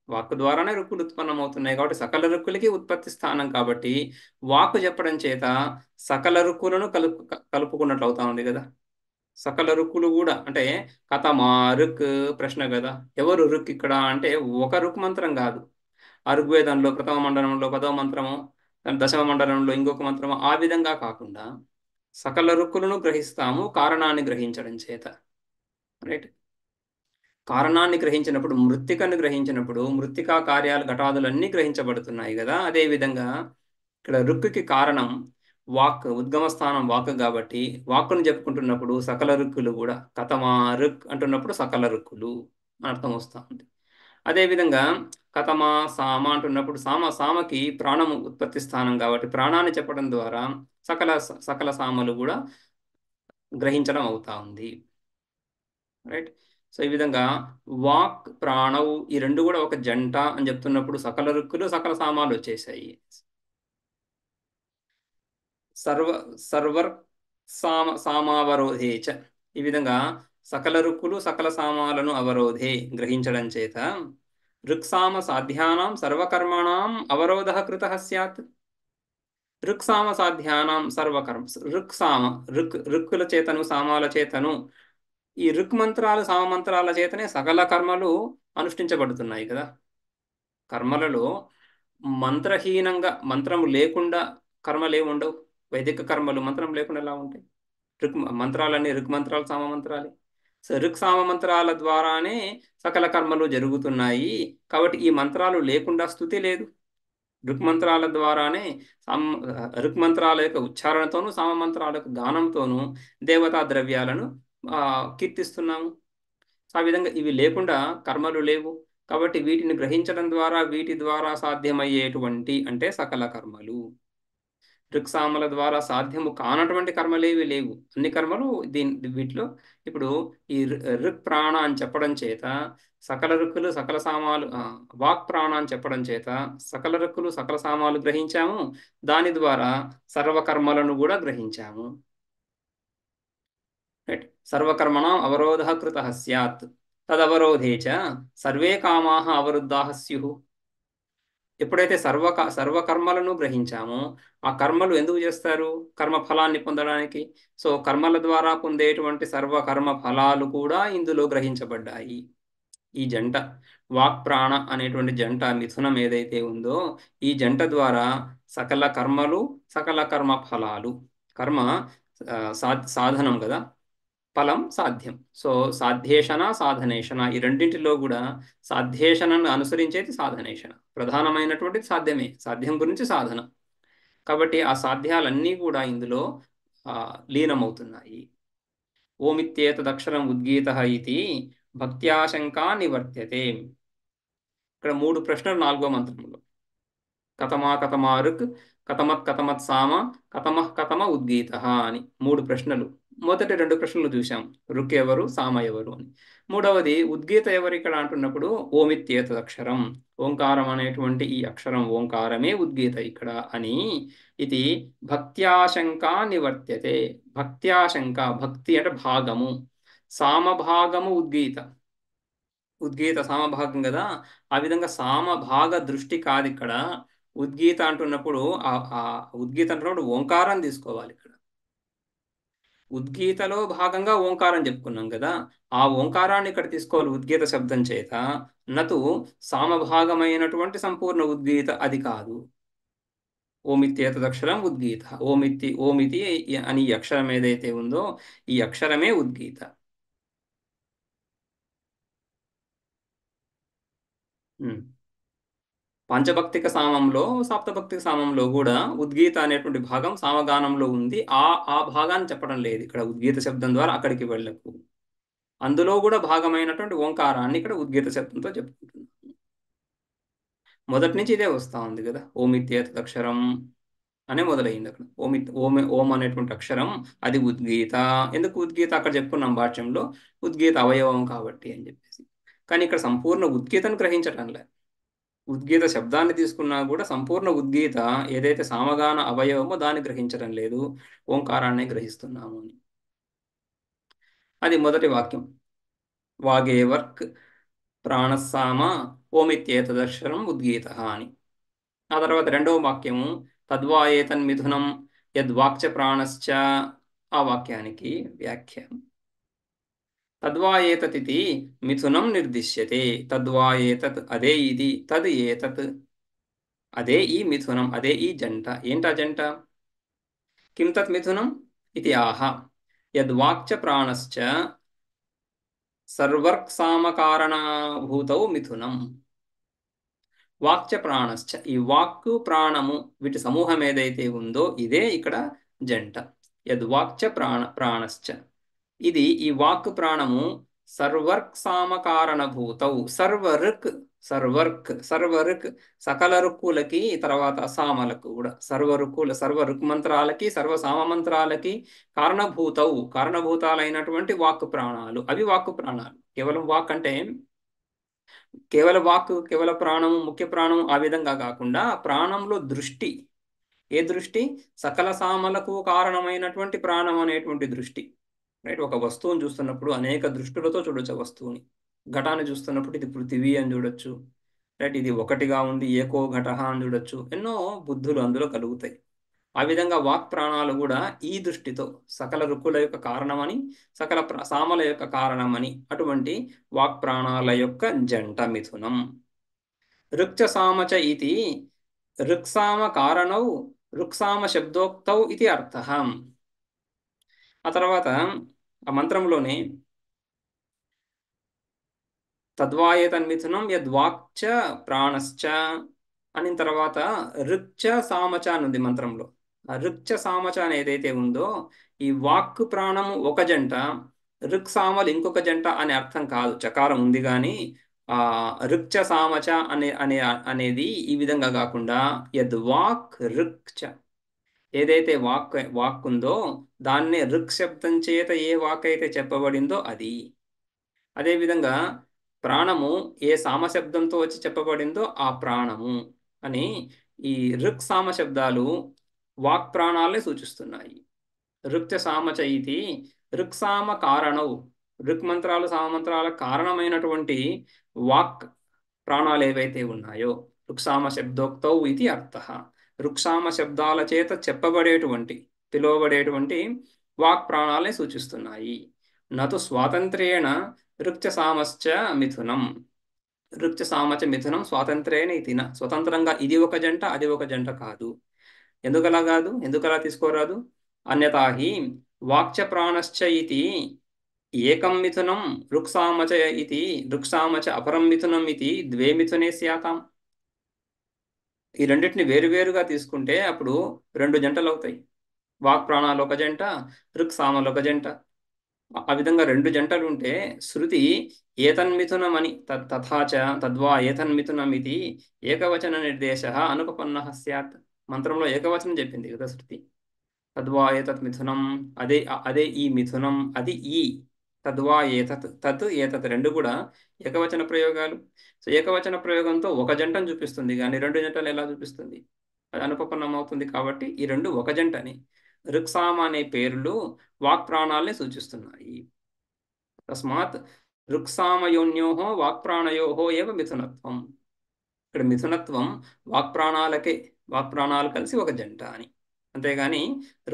వాక్ ద్వారానే రుక్కులు ఉత్పన్నమవుతున్నాయి కాబట్టి సకల రుక్కులకి ఉత్పత్తి స్థానం. కాబట్టి వాక్ చెప్పడం చేత సకల రుక్కులను కలుపుకున్నట్లు అవుతా ఉంది కదా. సకల రుక్కులు కూడా అంటే కథమా రుక్ ప్రశ్న కదా. ఎవరు రుక్ ఇక్కడ అంటే ఒక రుక్ మంత్రం కాదు. ఆ ఋగ్వేదంలో ప్రథమ మండలంలో పదవ మంత్రము, దశమ మండలంలో ఇంకొక మంత్రము, ఆ విధంగా కాకుండా సకల రుక్కులను గ్రహిస్తాము కారణాన్ని గ్రహించడం చేత. రైట్. కారణాన్ని గ్రహించినప్పుడు, మృత్తికను గ్రహించినప్పుడు మృత్తికా కార్యాలు ఘటాదులు అన్నీ గ్రహించబడుతున్నాయి కదా. అదేవిధంగా ఇక్కడ రుక్కుకి కారణం వాక్, ఉద్గమ స్థానం వాక్ కాబట్టి వాక్కును చెప్పుకుంటున్నప్పుడు సకల రుక్కులు కూడా కథమా రుక్ అంటున్నప్పుడు సకల రుక్కులు అని అర్థం వస్తూ ఉంది. అదేవిధంగా కథమా సామ అంటున్నప్పుడు సామకి ప్రాణము ఉత్పత్తి స్థానం కాబట్టి ప్రాణాన్ని చెప్పడం ద్వారా సకల సకల సామలు కూడా గ్రహించడం అవుతా ఉంది. రైట్. సో ఈ విధంగా వాక్ ప్రాణవు ఈ రెండు కూడా ఒక జంట అని చెప్తున్నప్పుడు సకల రుక్కులు సకల సామాలు వచ్చేసాయి. సర్వ సర్వర్ సామావరోధేచ, ఈ విధంగా సకల రుక్కులు సకల సామాలను అవరోధే గ్రహించడం చేత రుక్సామ సాధ్యానాం సర్వకర్మణాం అవరోధः కృతः స్యాత్. రుక్సామ సాధ్యానాం సర్వకర్మ, రుక్సామ రుక్కుల చేతను సామాల చేతను, ఈ రుక్ మంత్రాలు సామ మంత్రాల చేతనే సకల కర్మలు అనుష్ఠించబడుతున్నాయి కదా. కర్మలలో మంత్రహీనంగా, మంత్రము లేకుండా కర్మలు ఏమి ఉండవు. వైదిక కర్మలు మంత్రం లేకుండా ఎలా ఉంటాయి? మంత్రాలన్నీ రుక్ మంత్రాలు సామ మంత్రాలే. సో రుక్ సామ మంత్రాల ద్వారానే సకల కర్మలు జరుగుతున్నాయి. కాబట్టి ఈ మంత్రాలు లేకుండా స్తుతి లేదు. రుక్ మంత్రాల ద్వారానే రుక్ మంత్రాల యొక్క ఉచ్చారణతోనూ సామ మంత్రాల యొక్క గానంతోనూ దేవతా ద్రవ్యాలను కీర్తిస్తున్నాము. ఆ విధంగా ఇవి లేకుండా కర్మలు లేవు. కాబట్టి వీటిని గ్రహించడం ద్వారా, వీటి ద్వారా సాధ్యమయ్యేటువంటి అంటే సకల కర్మలు. ఋక్సామల ద్వారా సాధ్యము కానటువంటి కర్మలేవి లేవు. అన్ని కర్మలు వీటిలో ఇప్పుడు ఈ ఋక్ ప్రాణ అని చెప్పడం చేత సకల రుక్కులు సకల సామాలు, వాక్ ప్రాణ అని చెప్పడం చేత సకల రుక్కులు సకల సామాలు గ్రహించాము. దాని ద్వారా సర్వకర్మలను కూడా గ్రహించాము. రైట్. సర్వకర్మణం అవరోధः కృతः స్యాత్ తదవరోధే చ సర్వే కామాః అవరుద్ధాః స్యుః. ఎప్పుడైతే సర్వకర్మలను గ్రహించామో ఆ కర్మలు ఎందుకు చేస్తారు? కర్మ ఫలాన్ని పొందడానికి. సో కర్మల ద్వారా పొందేటువంటి సర్వకర్మ ఫలాలు కూడా ఇందులో గ్రహించబడ్డాయి. ఈ జంట వాక్ ప్రాణ అనేటువంటి జంట మిథునం ఏదైతే ఉందో ఈ జంట ద్వారా సకల కర్మలు సకల కర్మ ఫలాలు, కర్మ సాధనం కదా, ఫలం సాధ్యం. సో సాధ్యేషణ సాధనేషణ ఈ రెండింటిలో కూడా సాధ్యేషణను అనుసరించేది సాధనేషణ. ప్రధానమైనటువంటి సాధ్యమే, సాధ్యం గురించి సాధన. కాబట్టి ఆ సాధ్యాలన్నీ కూడా ఇందులో లీనమవుతున్నాయి. ఓమిత్యేతదక్షరం ఉద్గీతః ఇది భక్త్యాశంకా నివర్త్యతే. ఇక్కడ 3 ప్రశ్నలు 4వ మంత్రంలో. కథమా కథమా రుక్, కథమత్ కథమత్ సామ, కథమః కథమ ఉద్గీత అని మూడు ప్రశ్నలు. మొదటి రెండు ప్రశ్నలు చూశాం, రుక్ ఎవరు, సామ ఎవరు అని. మూడవది ఉద్గీత ఎవరు ఇక్కడ అంటున్నప్పుడు ఓమిత్యేతదక్షరం, ఓంకారం అనేటువంటి ఈ అక్షరం ఓంకారమే ఉద్గీత ఇక్కడ అని. ఇది భక్త్యాశంకా నివర్త్యతే. భక్త్యాశంక, భక్తి అంటే భాగము, సామభాగము ఉద్గీత. ఉద్గీత సామభాగం కదా, ఆ విధంగా సామభాగ దృష్టి కాదు ఇక్కడ. ఉద్గీత అంటున్నప్పుడు ఆ ఉద్గీత అంటున్నప్పుడు ఓంకారం తీసుకోవాలి ఇక్కడ. ఉద్గీతలో భాగంగా ఓంకారం చెప్పుకున్నాం కదా, ఆ ఓంకారాన్ని ఇక్కడ తీసుకోవాలి ఉద్గీత శబ్దం చేత. నతు సామభాగమైనటువంటి సంపూర్ణ ఉద్గీత అది కాదు. ఓమిత్యేతదక్షరం ఉద్గీత. ఓమితి అని ఈ అక్షరం ఏదైతే ఉందో ఈ అక్షరమే ఉద్గీత. ఉమ్. పంచభక్తిక సామంలో, సప్తభక్తిక సామంలో కూడా ఉద్గీత అనేటువంటి భాగం సామగానంలో ఉంది. ఆ భాగాన్ని చెప్పడం లేదు ఇక్కడ. ఉద్గీత శబ్దం ద్వారా అక్కడికి వెళ్ళకు. అందులో కూడా భాగమైనటువంటి ఓంకారాన్ని ఇక్కడ ఉద్గీత శబ్దంతో చెప్పుకుంటున్నాం. మొదటి నుంచి ఇదే వస్తా ఉంది కదా, ఓమిత్యేతదక్షరం అనే మొదలైంది అక్కడ. ఓం అనేటువంటి అక్షరం అది ఉద్గీత. ఎందుకు ఉద్గీత అక్కడ చెప్పుకున్నాం భాష్యంలో, ఉద్గీత అవయవం కాబట్టి అని చెప్పేసి. కానీ ఇక్కడ సంపూర్ణ ఉద్గీతను గ్రహించటం లేదు. ఉద్గీత శబ్దాన్ని తీసుకున్నా కూడా సంపూర్ణ ఉద్గీత ఏదైతే సామగాన అవయవమో దాన్ని గ్రహించడం లేదు, ఓంకారాన్ని గ్రహిస్తున్నాము అని. అది మొదటి వాక్యం, వాగేవర్క్ ప్రాణస్సామ ఓమిత్యేతదక్షరం ఉద్గీత అని. ఆ తర్వాత రెండవ వాక్యము తద్వా ఏతన్మిథునం యద్వాక్చ ప్రాణశ్చ. ఆ వాక్యానికి వ్యాఖ్య, తద్వా ఏతతితి మిథునం నిర్దిశ్యతే. తద్వా ఏతత్ అదే ఇది, తద్ ఏతత్ అదే ఈ మిథునం, అదే ఈ జంట. ఏంటా జంట? కిం తత్ మిథునం ఇది ఆహ యద్వాక్చ ప్రాణశ్చ సర్వర్క్సామకారణభూతౌ మిథునం. వాక్చ ప్రాణశ్చ, ఈ వాక్కు ప్రాణము వీటి సమూహం ఏదైతే ఉందో ఇదే ఇక్కడ జంట. యద్వాక్చ ప్రాణశ్చ, ఇది ఈ వాక్ ప్రాణము సర్వర్క్ సామకారణభూతౌ. సర్వర్క్ సకల రుక్కులకి, తర్వాత సామలకు కూడా, సర్వ రుక్ మంత్రాలకి, సర్వ సామ మంత్రాలకి కారణభూతౌ, కారణభూతాలైనటువంటి వాక్ ప్రాణాలు. అవి వాక్ ప్రాణాలు. కేవలం వాక్ అంటే కేవల వాక్, కేవల ప్రాణము, ముఖ్య ప్రాణము ఆ విధంగా కాకుండా ప్రాణంలో దృష్టి. ఏ దృష్టి? సకల సామలకు కారణమైనటువంటి ప్రాణం అనేటువంటి దృష్టి. రైట్. ఒక వస్తువుని చూస్తున్నప్పుడు అనేక దృష్టులతో చూడొచ్చు ఆ వస్తువుని. ఘటాన్ని చూస్తున్నప్పుడు ఇది పృథివీ అని చూడొచ్చు. రైట్. ఇది ఒకటిగా ఉంది, ఏకో ఘట అని చూడొచ్చు. ఎన్నో బుద్ధులు అందులో కలుగుతాయి. ఆ విధంగా వాక్ ప్రాణాలు కూడా ఈ దృష్టితో సకల రుక్కుల యొక్క కారణమని, సకల సామల యొక్క కారణమని, అటువంటి వాక్ ప్రాణాల యొక్క జంట మిథునం. రుక్చ సామచ ఇది రుక్సామ కారణౌ రుక్సామ శబ్దోక్తౌ ఇది అర్థ. ఆ తర్వాత ఆ మంత్రంలోనే తద్వాయేతన్మిథునం యద్వాక్చ ప్రాణశ్చ అని తర్వాత రుక్చ సామచ అని ఉంది మంత్రంలో. ఆ రుక్చ సామచ అని ఏదైతే ఉందో ఈ వాక్ ప్రాణము ఒక జంట, రుక్ సామలు ఇంకొక జంట అనే అర్థం కాదు. చకారం ఉంది కానీ ఆ రుక్చ సామచ అనేది ఈ విధంగా కాకుండా యద్వాక్ రుక్చ, ఏదైతే వాక్ ఉందో దాన్నే రుక్ శబ్దం చేత ఏ వాక్ అయితే చెప్పబడిందో అది. అదేవిధంగా ప్రాణము ఏ సామశబ్దంతో వచ్చి చెప్పబడిందో ఆ ప్రాణము అని ఈ రుక్ సామ శబ్దాలు వాక్ ప్రాణాలనే సూచిస్తున్నాయి. రుక్చ సామచ ఇది రుక్ సామ కారణౌ, రుక్ మంత్రాలు సామమంత్రాల కారణమైనటువంటి వాక్ ప్రాణాలు ఏవైతే ఉన్నాయో రుక్సామ శబ్దోక్తౌ ఇది అర్థ. రుక్సామ శబ్దాల చేత చెప్పబడేటువంటి, పిలువబడేటువంటి వాక్ ప్రాణాలనే సూచిస్తున్నాయి. నతు స్వాతంత్ర్యేణ రుక్చ సామశ్చ మిథునం. రుక్చ సామచ మిథునం స్వాతంత్ర్యేణ ఇతిన, స్వతంత్రంగా ఇది ఒక జంట అది ఒక జంట కాదు. ఎందుకలా కాదు? ఎందుకలా తీసుకోరాదు? అన్యతా హి వాక్చ ప్రాణశ్చ ఇది ఏకం మిథునం రుక్సామచ ఇది రుక్సామచ అపరం మిథునం ఇది ద్వే మిథునే స్యాతాం. ఈ రెండింటిని వేరువేరుగా తీసుకుంటే అప్పుడు రెండు జంటలు అవుతాయి. వాక్ ప్రాణాలు ఒక జంట, రుక్ సామలు ఒక జంట. ఆ విధంగా రెండు జంటలు ఉంటే శృతి ఏతన్మిథునమని తథాచ తద్వా ఏతన్మిథునమితి ఏకవచన నిర్దేశ అనుపపన్న స్యాత్. మంత్రంలో ఏకవచనం చెప్పింది కదా శృతి. తద్వా ఏతత్ మిథునం, అదే అదే ఈ మిథునం, అది ఈ తద్వా ఏతత్ తత్ ఏతత్ రెండు కూడా ఏకవచన ప్రయోగాలు. సో ఏకవచన ప్రయోగంతో ఒక జంటను చూపిస్తుంది కానీ రెండు జంటలు ఎలా చూపిస్తుంది? అది అనుపపన్నం అవుతుంది. కాబట్టి ఈ రెండు ఒక జంటని. ఋక్సామ అనే పేర్లు వాక్ ప్రాణాల్ని సూచిస్తున్నాయి. తస్మాత్ ఋక్సామయోన్యోహో వాక్ప్రాణయోహో ఏవ మిథునత్వం. ఇక్కడ మిథునత్వం వాక్ప్రాణాలకే, వాక్ప్రాణాలు కలిసి ఒక జంట అని. అంతేగాని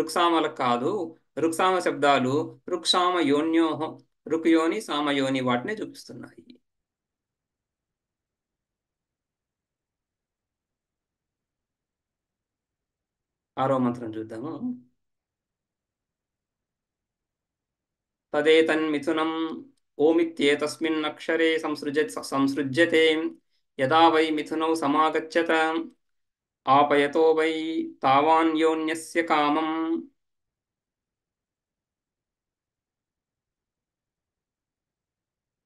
ఋక్సామలకు కాదు. ఋక్సామ శబ్దాలు ఋక్సామ యోన్యోహో, ఋక్యోని సామయోని వాటిని చూపిస్తున్నాయి. ఆరో మంత్రం చూద్దాము. తదేతన్మిథునం ఓమిత్యేతస్మిన్నక్షరే సంసృజ్యతే యదా వై మిథునౌ సమాగచ్చత ఆపయతో వై తావాన్యోన్యస్య కామం.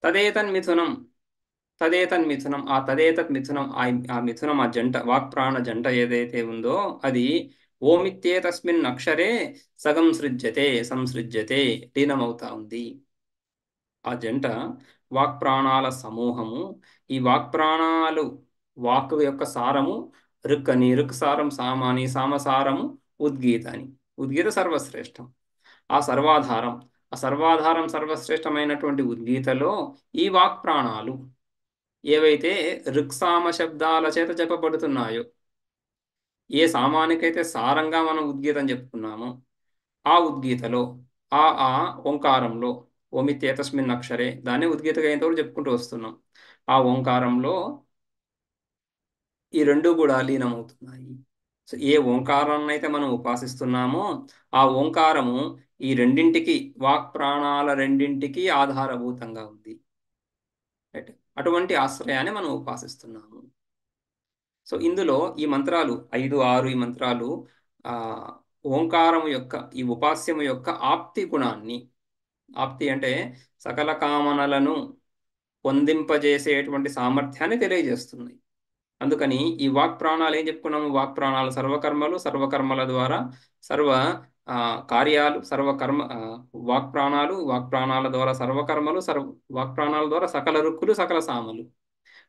తదేతన్మిథునం, తదేతన్మిథునం, ఆ తదేతత్ మిథునం, ఆ మిథునం, ఆ జంట, వాక్ప్రాణ జంట ఏదైతే ఉందో అది ఓమిత్యేతస్మిన్ అక్షరే సగం సృజ్యతే, సంసృజ్యతే, లీనమవుతా ఉంది. ఆ జంట వాక్ప్రాణాల సమూహము. ఈ వాక్ప్రాణాలు, వాక్ యొక్క సారము ఋక్ అని, ఋక్ సారం సామ అని, సామసారము ఉద్గీత అని. ఉద్గీత సర్వశ్రేష్టం, ఆ సర్వాధారం. ఆ సర్వాధారం సర్వశ్రేష్టమైనటువంటి ఉద్గీతలో ఈ వాక్ప్రాణాలు ఏవైతే ఋక్సామ శబ్దాల చేత చెప్పబడుతున్నాయో, ఏ సామానికైతే సారంగా మనం ఉద్గీతం చెప్పుకున్నామో ఆ ఉద్గీతలో, ఆ ఓంకారంలో, ఓమిత్యేతస్మిన్ అక్షరే, దాన్ని ఉద్గీతగా ఎంతవరకు చెప్పుకుంటూ వస్తున్నాం. ఆ ఓంకారంలో ఈ రెండు కూడా లీనమవుతున్నాయి. సో ఏ ఓంకారాన్ని అయితే మనం ఉపాసిస్తున్నామో ఆ ఓంకారము ఈ రెండింటికి, వాక్ ప్రాణాల రెండింటికి ఆధారభూతంగా ఉంది. రైట్, అటువంటి ఆశ్రయాన్ని మనం ఉపాసిస్తున్నాము. సో ఇందులో ఈ మంత్రాలు 5, 6 ఈ మంత్రాలు ఆ ఓంకారము యొక్క, ఈ ఉపాస్యము యొక్క ఆప్తి గుణాన్ని, ఆప్తి అంటే సకల కామనలను పొందింపజేసేటువంటి సామర్థ్యాన్ని తెలియజేస్తున్నాయి. అందుకని ఈ వాక్ ప్రాణాలు ఏం చెప్పుకున్నాము? వాక్ ప్రాణాలు సర్వకర్మలు, సర్వకర్మల ద్వారా సర్వ కార్యాలు, సర్వకర్మ వాక్ ప్రాణాలు, వాక్ ప్రాణాల ద్వారా సర్వకర్మలు, వాక్ ప్రాణాల ద్వారా సకల రుక్కులు, సకల సామలు,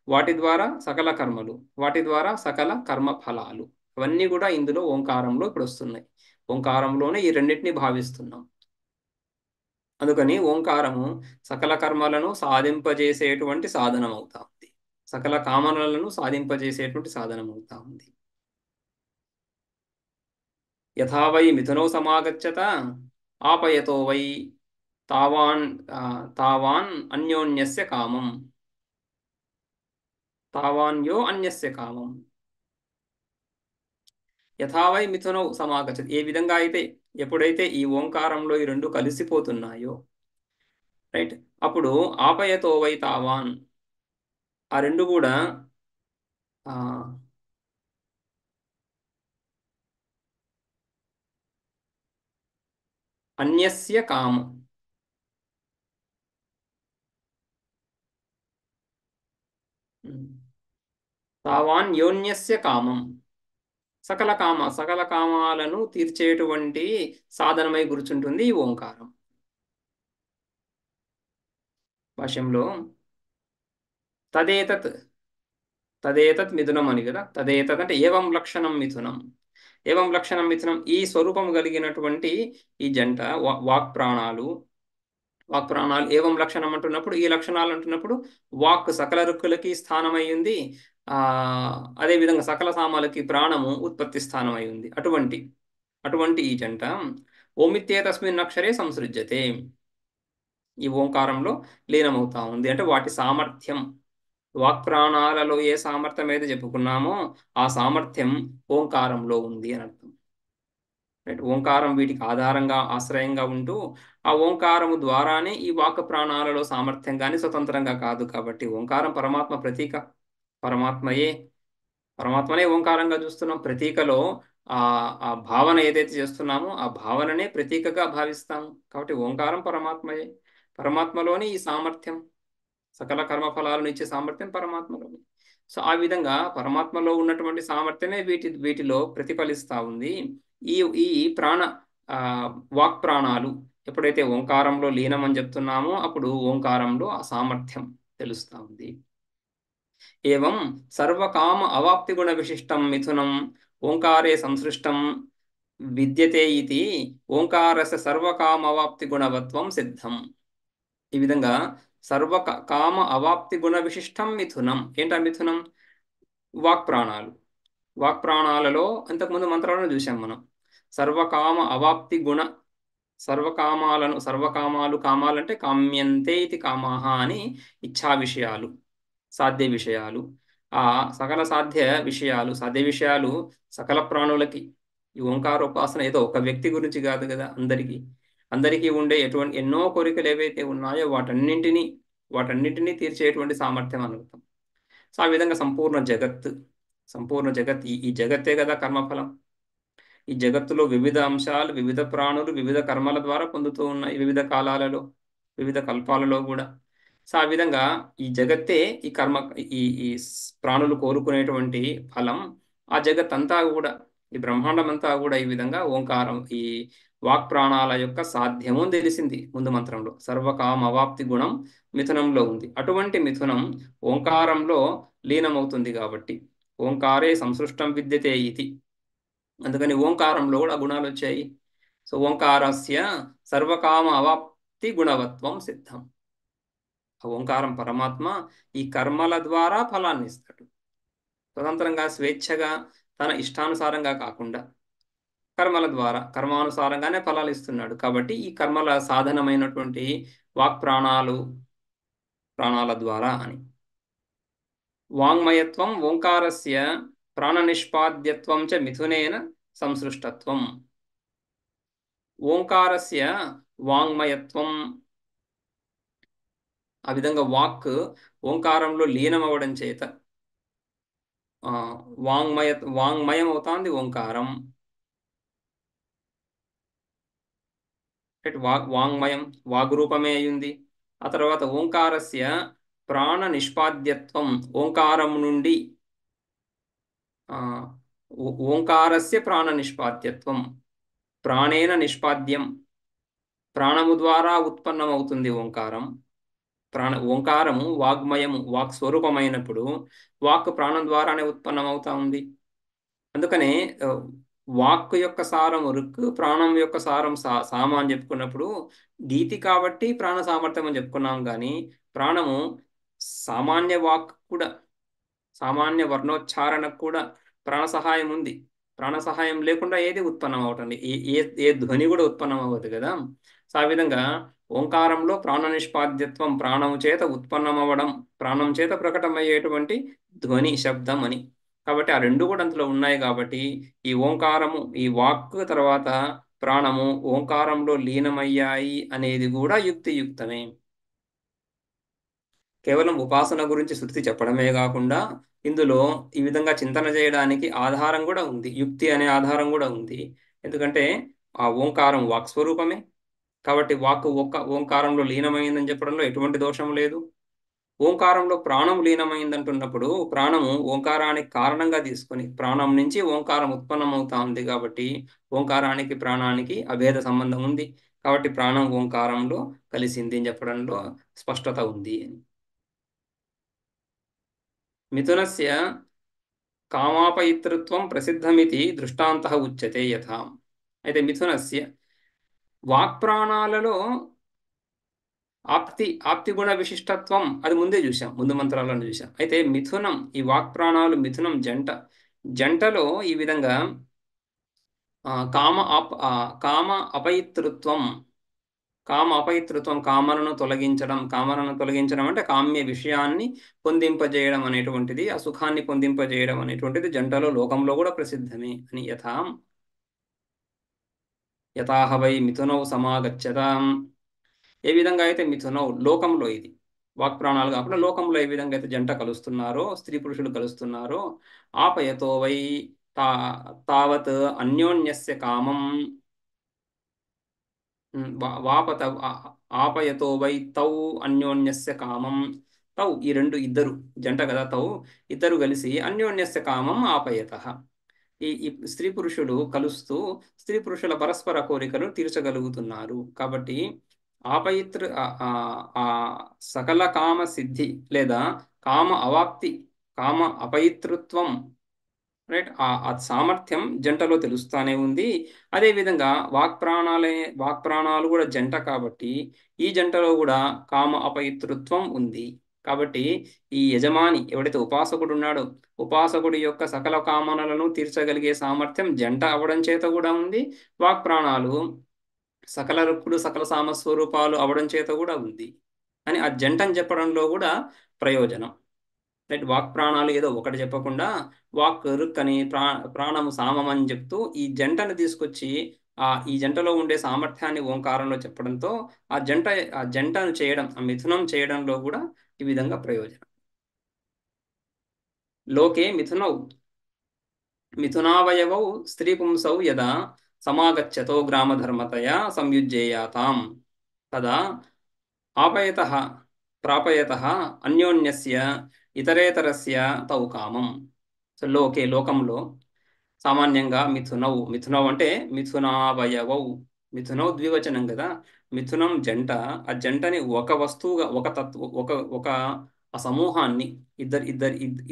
వాటి ద్వారా సకల కర్మలు, వాటి ద్వారా సకల కర్మ ఫలాలు, అవన్నీ కూడా ఇందులో ఓంకారంలో ఇప్పుడు వస్తున్నాయి. ఓంకారంలోనే ఈ రెండింటిని భావిస్తున్నాం. అందుకని ఓంకారము సకల కర్మలను సాధింపజేసేటువంటి సాధనం అవుతా ఉంది, సకల కామనలను సాధింపజేసేటువంటి సాధనం అవుతా ఉంది. యథా వై మిథునో సమాగచ్చత ఆపయతో వై తావాన్ తావాన్ అన్యోన్యస్య కామం, తావాన్యో అన్యస్య కామం. యథావై మిథునౌ సమాగచ్చతి, ఏ విధంగా అయితే, ఎప్పుడైతే ఈ ఓంకారంలో ఈ రెండు కలిసిపోతున్నాయో, రైట్, అప్పుడు ఆపయతో వై తావాన్, ఆ రెండు కూడా ఆ, అన్యస్య కామం, తావాన్ యోన్యస్య కామం, సకల కామాలను తీర్చేటువంటి సాధనమై కూర్చుంటుంది ఈ ఓంకారం. భాష్యంలో తదేతత్, తదేతత్ మిథునం అని కదా, తదేతత్ అంటే ఏవం లక్షణం మిథునం, ఏవం లక్షణం మిథునం, ఈ స్వరూపం కలిగినటువంటి ఈ జంట వాక్ ప్రాణాలు, వాక్ ప్రాణాలు ఏవం లక్షణం అంటున్నప్పుడు, ఈ లక్షణాలు అంటున్నప్పుడు వాక్ సకల రుక్కులకి స్థానమై ఉంది. అదేవిధంగా సకల సామాలకి ప్రాణము ఉత్పత్తి స్థానమై ఉంది. అటువంటి ఈ జంట ఓమిత్యేతస్మిన్ అక్షరే సంసృజ్యతే, ఈ ఓంకారంలో లీనమవుతా ఉంది. అంటే వాటి సామర్థ్యం, వాక్ ప్రాణాలలో ఏ సామర్థ్యం అయితే చెప్పుకున్నామో ఆ సామర్థ్యం ఓంకారంలో ఉంది అని అర్థం. రైట్, ఓంకారం వీటికి ఆధారంగా, ఆశ్రయంగా ఉంటూ ఆ ఓంకారము ద్వారానే ఈ వాక్ ప్రాణాలలో సామర్థ్యం కానీ స్వతంత్రంగా కాదు. కాబట్టి ఓంకారం పరమాత్మ ప్రతీక, పరమాత్మయే, పరమాత్మనే ఓంకారంగా చూస్తున్నాం. ప్రతీకలో ఆ ఆ భావన ఏదైతే చేస్తున్నామో ఆ భావననే ప్రతీకగా భావిస్తాము. కాబట్టి ఓంకారం పరమాత్మయే. పరమాత్మలోని ఈ సామర్థ్యం, సకల కర్మఫలాలను ఇచ్చే సామర్థ్యం పరమాత్మలోని. సో ఆ విధంగా పరమాత్మలో ఉన్నటువంటి సామర్థ్యమే వీటిలో ప్రతిఫలిస్తూ ఉంది. ఈ ఈ ప్రాణ ఆ, వాక్ ప్రాణాలు ఎప్పుడైతే ఓంకారంలో లీనమని చెప్తున్నామో అప్పుడు ఓంకారంలో ఆ సామర్థ్యం తెలుస్తూ ఉంది. ఏవం సర్వకామ అవాప్తి గుణ విశిష్టం మిథునం ఓంకారే సంసృష్టం విద్యతే ఇది ఓంకారస్య సర్వకామవాప్తి గుణవత్వం సిద్ధం. ఈ విధంగా కామ అవాప్తి గుణ విశిష్టం మిథునం. ఏంటా మిథునం? వాక్ ప్రాణాలు. వాక్ ప్రాణాలలో అంతకుముందు మంత్రాలను చూసాం మనం. సర్వకామ అవాప్తి గుణ, సర్వకామాలు, కామాలంటే కామ్యంతే ఇది కామాహ అని ఇచ్ఛా విషయాలు, సాధ్య విషయాలు. ఆ సకల సాధ్య విషయాలు, సాధ్య విషయాలు సకల ప్రాణులకి. ఈ ఓంకారోపాసన ఏదో ఒక వ్యక్తి గురించి కాదు కదా, అందరికీ. అందరికీ ఉండే ఎటువంటి ఎన్నో కోరికలు ఏవైతే ఉన్నాయో వాటన్నింటినీ తీర్చేటువంటి సామర్థ్యం అనుకుంటాం. సో ఆ విధంగా సంపూర్ణ జగత్ ఈ జగత్తే కదా కర్మఫలం. ఈ జగత్తులో వివిధ అంశాలు, వివిధ ప్రాణులు వివిధ కర్మల ద్వారా పొందుతూ ఉన్నాయి, వివిధ కాలాలలో, వివిధ కల్పాలలో కూడా. సో ఆ విధంగా ఈ జగత్తే ఈ కర్మ, ప్రాణులు కోరుకునేటువంటి ఫలం. ఆ జగత్ అంతా కూడా, ఈ బ్రహ్మాండం అంతా కూడా ఈ విధంగా ఓంకారం, ఈ వాక్ ప్రాణాల యొక్క సాధ్యము తెలిసింది ముందు మంత్రంలో. సర్వకామ అవాప్తి గుణం మిథునంలో ఉంది. అటువంటి మిథునం ఓంకారంలో లీనమవుతుంది కాబట్టి ఓంకారే సంసృష్టం విద్యతే ఇది. అందుకని ఓంకారంలో కూడా గుణాలు వచ్చాయి. సో ఓంకారస్య సర్వకామ అవాప్తి గుణవత్వం సిద్ధం. ఆ ఓంకారం పరమాత్మ ఈ కర్మల ద్వారా ఫలాన్ని ఇస్తాడు. స్వతంత్రంగా స్వేచ్ఛగా తన ఇష్టానుసారంగా కాకుండా కర్మల ద్వారా కర్మానుసారంగానే ఫలాలు ఇస్తున్నాడు. కాబట్టి ఈ కర్మల సాధనమైనటువంటి వాక్ ప్రాణాల ద్వారా అని. వాంగ్మయత్వం ఓంకారస్య ప్రాణనిష్పాద్యత్వం చ మిథునేన సంసృష్టత్వం. ఓంకారస్య వాంగ్మయత్వం, ఆ విధంగా వాక్ ఓంకారంలో లీనమవడం చేత ఆ, వాంగ్మయం అవుతాంది ఓంకారం. వాంగ్మయం వాగ్రూపమే అయింది. ఆ తర్వాత ఓంకారస్య ప్రాణ నిష్పాద్యత్వం, ఓంకారం నుండి ఆ, ఓంకారస్య ప్రాణ నిష్పాద్యత్వం, ప్రాణేన నిష్పాద్యం, ప్రాణము ద్వారా ఉత్పన్నమవుతుంది ఓంకారం. ఓంకారము వాగ్మయము, వాక్ స్వరూపమైనప్పుడు వాక్ ప్రాణం ద్వారానే ఉత్పన్నమవుతా ఉంది. అందుకనే వాక్ యొక్క సారం రుక్, ప్రాణం యొక్క సారం సామ అని చెప్పుకున్నప్పుడు గీతి కాబట్టి ప్రాణ సామర్థ్యం అని చెప్పుకున్నాం. కానీ ప్రాణము సామాన్య వాక్ కూడా, సామాన్య వర్ణోచ్చారణకు కూడా ప్రాణ సహాయం ఉంది. ప్రాణ సహాయం లేకుండా ఏది ఉత్పన్నం అవటండి, ఏ ఏ ఏ ధ్వని కూడా ఉత్పన్నం అవ్వదు కదా. సో ఆ విధంగా ఓంకారంలో ప్రాణ నిష్పాద్యత్వం, ప్రాణము చేత ఉత్పన్నమవ్వడం, ప్రాణం చేత ప్రకటమయ్యేటువంటి ధ్వని, శబ్దం అని. కాబట్టి ఆ రెండు కూడా అందులో ఉన్నాయి. కాబట్టి ఈ ఓంకారము, ఈ వాక్ తర్వాత ప్రాణము ఓంకారంలో లీనమయ్యాయి అనేది కూడా యుక్తియుక్తమే. కేవలం ఉపాసన గురించి శృతి చెప్పడమే కాకుండా ఇందులో ఈ విధంగా చింతన చేయడానికి ఆధారం కూడా ఉంది, యుక్తి అనే ఆధారం కూడా ఉంది. ఎందుకంటే ఆ ఓంకారం వాక్ స్వరూపమే కాబట్టి వాక్ ఓంకారంలో లీనమైందని చెప్పడంలో ఎటువంటి దోషం లేదు. ఓంకారంలో ప్రాణం లీనమైందంటున్నప్పుడు ప్రాణము ఓంకారానికి కారణంగా తీసుకొని ప్రాణం నుంచి ఓంకారం ఉత్పన్నమవుతా ఉంది. కాబట్టి ఓంకారానికి ప్రాణానికి అభేద సంబంధం ఉంది. కాబట్టి ప్రాణం ఓంకారంలో కలిసింది అని చెప్పడంలో స్పష్టత ఉంది అని. మిథునస్య కామాపయితృత్వం ప్రసిద్ధమితి దృష్టాంతః ఉచ్యతే యథా. అయితే మిథునస్య వాక్ప్రాణాలలో ఆప్తి గుణ విశిష్టత్వం అది ముందే చూసాం, ముందు మంత్రాలను చూసాం. అయితే మిథునం, ఈ వాక్ప్రాణాలు మిథునం జంటలో ఈ విధంగా కామ అపయితృత్వం, కామనను తొలగించడం అంటే కామ్య విషయాన్ని పొందింపజేయడం అనేటువంటిది, ఆ సుఖాన్ని పొందింపజేయడం అనేటువంటిది జంటలో లోకంలో కూడా ప్రసిద్ధమే అని. యథాహ వై మిథునౌ సమాగచ్చతాం. ఏ విధంగా అయితే మిథునౌ లోకంలో, ఇది వాక్ ప్రాణాలు కాకుండా లోకంలో ఏ విధంగా అయితే జంట కలుస్తున్నారో, స్త్రీ పురుషులు కలుస్తున్నారో, ఆపయతో వై తా తావత్ అన్యోన్యస్య కామం వాపత ఆపయతో వై తౌ అన్యోన్యస్య కామం. తౌ ఈ రెండు ఇద్దరు జంట కదా, తౌ ఇద్దరు కలిసి అన్యోన్యస్య కామం ఆపయత. ఈ స్త్రీ పురుషుడు కలుస్తూ స్త్రీ పురుషుల పరస్పర కోరికలు తీర్చగలుగుతున్నారు కాబట్టి ఆపయితృ ఆ సకల కామ సిద్ధి లేదా కామ అవాప్తి, కామ అపయితృత్వం, రైట్, ఆ సామర్థ్యం జంటలో తెలుస్తానే ఉంది. అదేవిధంగా వాక్ప్రాణాలు కూడా జంట కాబట్టి ఈ జంటలో కూడా కామ అపయితృత్వం ఉంది. కాబట్టి ఈ యజమాని ఎవడైతే ఉపాసకుడు ఉన్నాడో ఉపాసకుడి యొక్క సకల కామనలను తీర్చగలిగే సామర్థ్యం జంట అవడం చేత కూడా ఉంది. వాక్ప్రాణాలు సకల రుక్కులు సకల సామస్వరూపాలు అవడం చేత కూడా ఉంది అని ఆ జంటని చెప్పడంలో కూడా ప్రయోజనం. రైట్, వాక్ ప్రాణాలు ఏదో ఒకటి చెప్పకుండా వాక్ రుక్ అని ప్రాణము సామం అని చెప్తూ ఈ జంటను తీసుకొచ్చి ఈ జంటలో ఉండే సామర్థ్యాన్ని ఓంకారంలో చెప్పడంతో ఆ జంటను చేయడం, ఆ మిథునం చేయడంలో కూడా ఈ విధంగా ప్రయోజనం. లోకే మిథునావయవౌ స్త్రీ పుంసౌ యదా సమాగచ్చతో గ్రామధర్మతయా సంయుజ్యేయాతాం తదా ఆపయతః ప్రాపయతః అన్యోన్యస్య ఇతరేతరస్య తౌ కామం. సో లోకంలో సామాన్యంగా మిథునౌ అంటే మిథునావయవౌ. మిథునౌ ద్వివచనం కదా, మిథునం జంట. ఆ జంటని ఒక వస్తువుగా, ఒక తత్వ ఒక ఒక ఆ సమూహాన్ని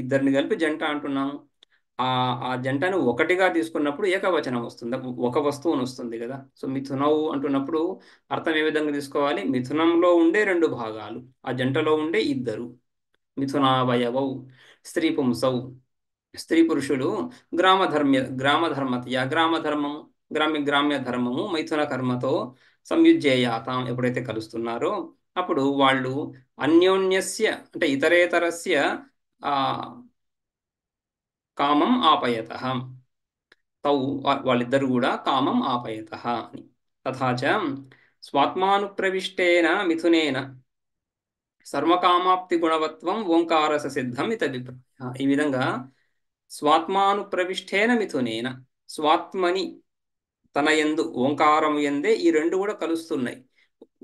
ఇద్దరిని కలిపి జంట అంటున్నాము. ఆ ఆ జంటను ఒకటిగా తీసుకున్నప్పుడు ఏకవచనం వస్తుంది, ఒక వస్తువును వస్తుంది కదా. సో మిథునౌ అంటున్నప్పుడు అర్థం ఏ విధంగా తీసుకోవాలి? మిథునంలో ఉండే రెండు భాగాలు, ఆ జంటలో ఉండే ఇద్దరు. మిథునావయవౌ స్త్రీ పుంసౌ, స్త్రీ పురుషులు గ్రామధర్మతయా, గ్రామ్య ధర్మము మైథున కర్మతో సంయుజ్యేయాతాం ఎప్పుడైతే కలుస్తున్నారో అప్పుడు వాళ్ళు అన్యోన్యస్య అంటే ఇతరేతరస్య ఆ కామం ఆపయత. తౌ వాళ్ళిద్దరు కూడా కామం ఆపయత అని. తథాచ స్వాత్మానుప్రవిష్టేన మిథునేన సర్వకామాప్తి గుణవత్వం ఓంకారస సిద్ధం ఇతభిప్రాయ. ఈ విధంగా స్వాత్మానుప్రవిష్టేన మిథునేన, స్వాత్మని తన యందు ఓంకారము ఎందే ఈ రెండు కూడా కలుస్తున్నాయి.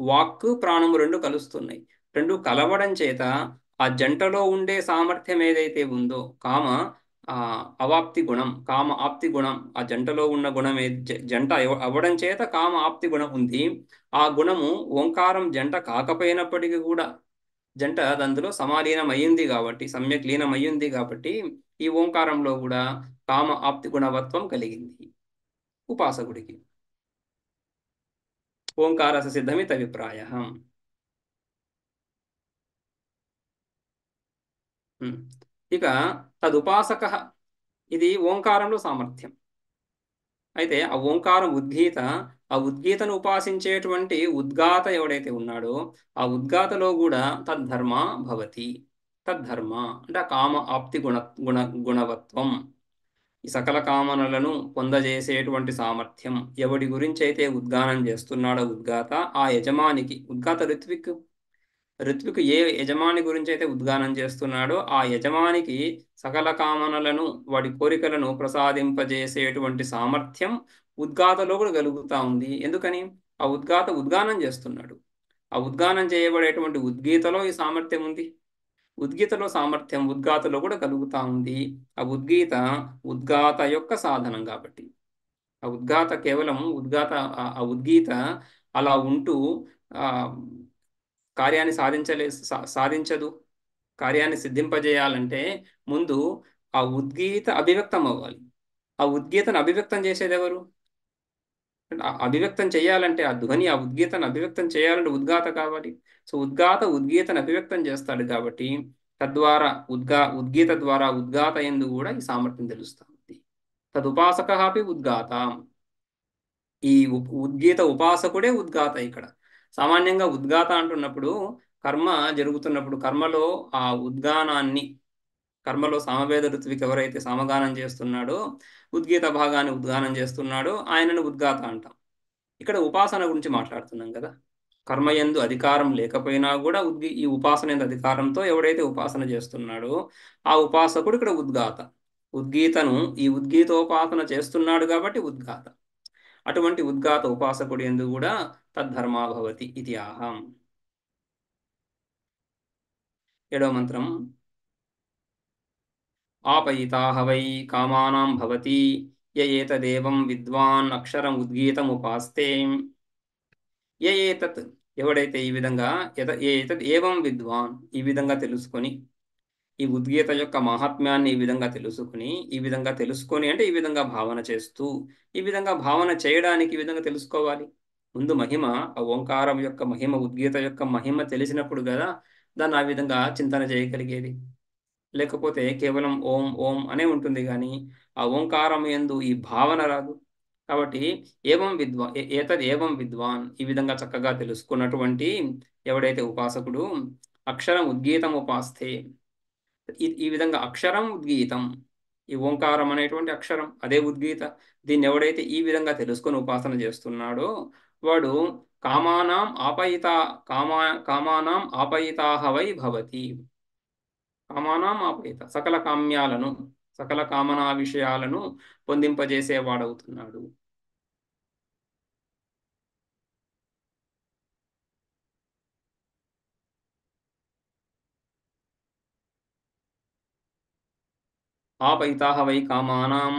వాక్కు ప్రాణము రెండు కలుస్తున్నాయి. రెండు కలవడం చేత ఆ జంటలో ఉండే సామర్థ్యం ఏదైతే ఉందో ఆ అవాప్తి గుణం, కామ ఆప్తి గుణం, ఆ జంటలో ఉన్న గుణం జంట అవ్వడం చేత కామ ఆప్తి గుణం ఉంది. ఆ గుణము ఓంకారం జంట కాకపోయినప్పటికీ కూడా జంట అందులో సమాలీనమయ్యింది కాబట్టి, సమ్యక్ లీనమయ్యింది కాబట్టి ఈ ఓంకారంలో కూడా కామ ఆప్తి గుణవత్వం కలిగింది ఉపాసకుడికి. ఓంకారస సిద్ధమిత అభిప్రాయ. ఇక తదుపాసక, ఇది ఓంకారంలో సామర్థ్యం. అయితే ఆ ఓంకారం ఉద్గీత, ఆ ఉద్గీతను ఉపాసించేటువంటి ఉద్గాత ఎవడైతే ఉన్నాడో ఆ ఉద్గాతలో కూడా తద్ధర్మ భవతి. తద్ధర్మ అంటే కామ ఆప్తి గుణవత్వం, ఈ సకల కామనలను పొందజేసేటువంటి సామర్థ్యం ఎవడి గురించి అయితే ఉద్గానం చేస్తున్నాడో ఉద్గాత, ఆ యజమానికి, ఉద్గాత ఋత్విక్ ఏ యజమాని గురించి అయితే ఉద్గానం చేస్తున్నాడో ఆ యజమానికి సకల కామనలను, వాడి కోరికలను ప్రసాదింపజేసేటువంటి సామర్థ్యం ఉద్గాతలో కూడా కలుగుతా ఉంది. ఎందుకని? ఆ ఉద్గాత ఉద్గానం చేస్తున్నాడు. ఆ ఉద్గానం చేయబడేటువంటి ఉద్గీతలో ఈ సామర్థ్యం ఉంది. ఉద్గీతలో సామర్థ్యం ఉద్గాతలో కూడా కలుగుతా ఉంది. ఆ ఉద్గాత యొక్క సాధనం కాబట్టి ఆ ఉద్గాత కేవలం ఆ ఉద్గీత అలా ఉంటూ ఆ కార్యాన్ని సాధించదు. కార్యాన్ని సిద్ధింపజేయాలంటే ముందు ఆ ఉద్గీత అభివ్యక్తం అవ్వాలి. ఆ ఉద్గీతను అభివ్యక్తం చేసేది ఎవరు? అభివ్యక్తం చేయాలంటే ఆ ధ్వని, ఆ ఉద్గీతను అభివ్యక్తం చేయాలంటే ఉద్గాత కావాలి. సో ఉద్గీతను అభివ్యక్తం చేస్తాడు కాబట్టి తద్వారా ఉద్గీత ద్వారా ఉద్గాత ఎందు కూడా ఈ సామర్థ్యం తెలుస్తా ఉంది. తదుపాసక అపి ఉద్గాత, ఈ ఉద్గీత ఉపాసకుడే ఉద్గాత. ఇక్కడ సామాన్యంగా ఉద్గాత అంటున్నప్పుడు కర్మ జరుగుతున్నప్పుడు కర్మలో ఆ ఉద్గానాన్ని, కర్మలో సామవేద ఋత్వికి ఎవరైతే సామగానం చేస్తున్నాడో, ఉద్గీత భాగాన్ని ఉద్గానం చేస్తున్నాడో ఆయనను ఉద్గాత అంటాం. ఇక్కడ ఉపాసన గురించి మాట్లాడుతున్నాం కదా. కర్మయందు అధికారం లేకపోయినా కూడా ఈ ఉపాసన ఎందు అధికారంతో ఎవడైతే ఉపాసన చేస్తున్నాడో ఆ ఉపాసకుడు ఇక్కడ ఉద్గాత. ఉద్గీతను ఈ ఉద్గీతోపాసన చేస్తున్నాడు కాబట్టి ఉద్గాత. అటువంటి ఉద్గాత ఉపాసకుడు ఎందు కూడా తద్ధర్మా భవతి ఇది ఆహం. ఏడవ మంత్రం. ఆపయితాహ వై కామానాం భవతి య ఏతదేవం విద్వాన్ అక్షరం ఉద్గీతముపాస్తే. య ఏతత్, ఎవడైతే ఈ విధంగా ఏతద్ ఏవం విద్వాన్, ఈ విధంగా తెలుసుకొని, ఈ ఉద్గీత యొక్క మహాత్మ్యాన్ని ఈ విధంగా తెలుసుకుని, ఈ విధంగా తెలుసుకొని అంటే ఈ విధంగా భావన చేస్తూ, ఈ విధంగా భావన చేయడానికి ఈ విధంగా తెలుసుకోవాలి. ముందు మహిమ, ఆ ఓంకారం యొక్క మహిమ, ఉద్గీత యొక్క మహిమ తెలిసినప్పుడు కదా దాన్ని ఆ విధంగా చింతన చేయగలిగేది. లేకపోతే కేవలం ఓం ఓం అనే ఉంటుంది కానీ ఆ ఓంకారం యందు ఈ భావన రాదు. కాబట్టి ఏతద్ ఏవం విద్వాన్, ఈ విధంగా చక్కగా తెలుసుకున్నటువంటి ఎవడైతే ఉపాసకుడు అక్షరం ఉద్గీతం ఉపాస్తే, ఈ విధంగా అక్షరం ఉద్గీతం, ఈ ఓంకారం అనేటువంటి అక్షరం అదే ఉద్గీత, దీన్ని ఎవడైతే ఈ విధంగా తెలుసుకొని ఉపాసన చేస్తున్నాడో వాడు కామానాం ఆపయిత కామానాం ఆపయితాహ వై భవతి. కామానాం ఆపయిత, సకల కామ్యాలను, సకల కామనా విషయాలను పొందింపజేసేవాడవుతున్నాడు. ఆపయితాహ వై కామానాం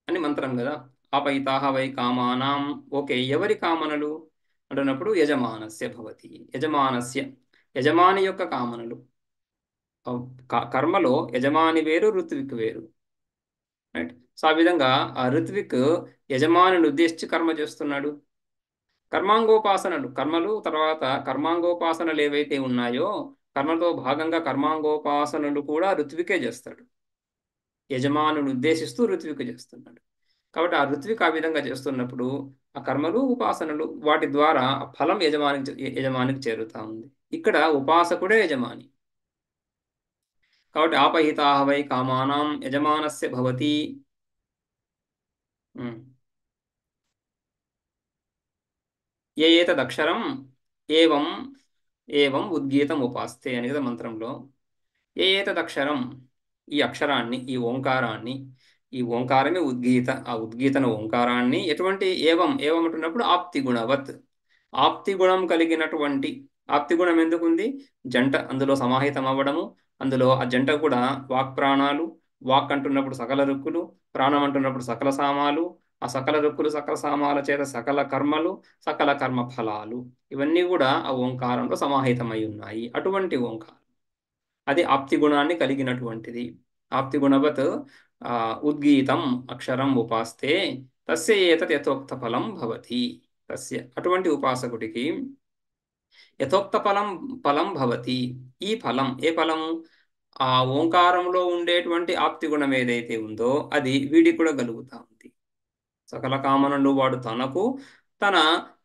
అని మంత్రం కదా. ఆపయితాహ వై కామానాం, ఓకే, ఎవరి కామనలు అంటున్నప్పుడు యజమానస్య భవతి. యజమానస్య, యజమాని యొక్క కామనలు. కర్మలో యజమాని వేరు, ఋత్విక్ వేరు. రైట్. సో ఆ విధంగా ఆ ఋత్విక్ యజమానిని ఉద్దేశించి కర్మ చేస్తున్నాడు. కర్మాంగోపాసనలు, కర్మలు తర్వాత కర్మాంగోపాసనలు ఏవైతే ఉన్నాయో కర్మతో భాగంగా కర్మాంగోపాసనలు కూడా ఋత్వికే చేస్తాడు. యజమానుని ఉద్దేశిస్తూ ఋత్విక్ చేస్తున్నాడు. కాబట్టి ఆ ఋత్విక్ ఆ విధంగా చేస్తున్నప్పుడు ఆ కర్మలు ఉపాసనలు వాటి ద్వారా ఫలం యజమానికి చేరుతా ఉంది. ఇక్కడ ఉపాసకుడే యజమాని. కాబట్టి ఆపహితాహ వై కామానాం యజమానస్య భవతి. ఏ ఏతదక్షరం ఏవం ఏవం ఉద్గీతం ఉపాస్తే అని కదా మంత్రంలో. ఏ ఏతదక్షరం, ఈ అక్షరాన్ని, ఈ ఓంకారాన్ని, ఈ ఓంకారమే ఉద్గీత, ఆ ఉద్గీతన ఓంకారాన్ని ఎటువంటి ఏవం ఏవం అంటున్నప్పుడు ఆప్తి గుణవత్, ఆప్తి గుణం కలిగినటువంటి, ఆప్తి గుణం ఎందుకుంది? జంట అందులో సమాహితం అవ్వడము, అందులో ఆ జంట కూడా వాక్ ప్రాణాలు, వాక్ అంటున్నప్పుడు సకల రుక్కులు, ప్రాణం అంటున్నప్పుడు సకల సామాలు, ఆ సకల రుక్కులు సకల సామాల చేత సకల కర్మలు, సకల కర్మ ఫలాలు, ఇవన్నీ కూడా ఆ ఓంకారంలో సమాహితమై ఉన్నాయి. అటువంటి ఓంకారం అది ఆప్తి గుణాన్ని కలిగినటువంటిది. ఆప్తి గుణవత్ ఉద్గీతం అక్షరం ఉపాస్తే తస్య ఏతత్ యథోక్త ఫలం భవతి. తస్య, అటువంటి ఉపాసకుడికి యథోక్త ఫలం ఫలం భవతి. ఈ ఫలం, ఏ ఫలం? ఆ ఓంకారంలో ఉండేటువంటి ఆప్తి గుణం ఏదైతే ఉందో అది వీడికి కూడా కలుగుతా ఉంది. సకల కామనలు వాడు తనకు, తన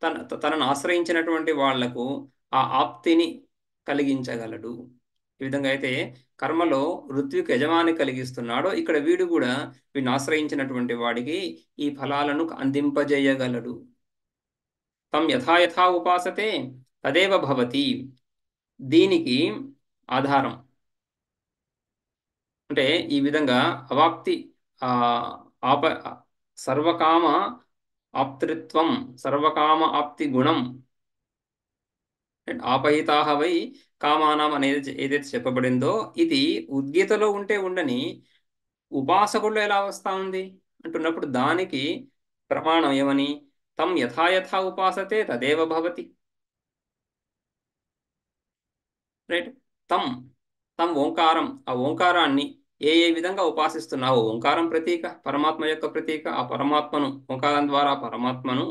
తన తనను ఆశ్రయించినటువంటి వాళ్లకు ఆ ఆప్తిని కలిగించగలడు. ఈ విధంగా అయితే కర్మలో ఋత్విక్ యజమాని కలిగిస్తున్నాడో ఇక్కడ వీడు కూడా వీడిని ఆశ్రయించినటువంటి వాడికి ఈ ఫలాలను అందింపజేయగలడు. తం యథా యథా ఉపాసతే తదేవ భవతి. దీనికి ఆధారం అంటే ఈ విధంగా అవాప్తి ఆ ఆప సర్వకామ ఆప్తృత్వం, సర్వకామ ఆప్తి గుణం, ఆపహితాహ వై కామానం అనేది ఏదైతే చెప్పబడిందో ఇది ఉద్గీతలో ఉంటే ఉండని ఉపాసకుల్లో ఎలా వస్తా ఉంది అంటున్నప్పుడు దానికి ప్రమాణం ఏమని? తం యథాయథా ఉపాసతే తదేవ భవతి. రైట్. తం తం ఓంకారం, ఆ ఓంకారాన్ని ఏ ఏ విధంగా ఉపాసిస్తున్నావో, ఓంకారం ప్రతీక, పరమాత్మ యొక్క ప్రతీక, ఆ పరమాత్మను, ఓంకారం ద్వారా పరమాత్మను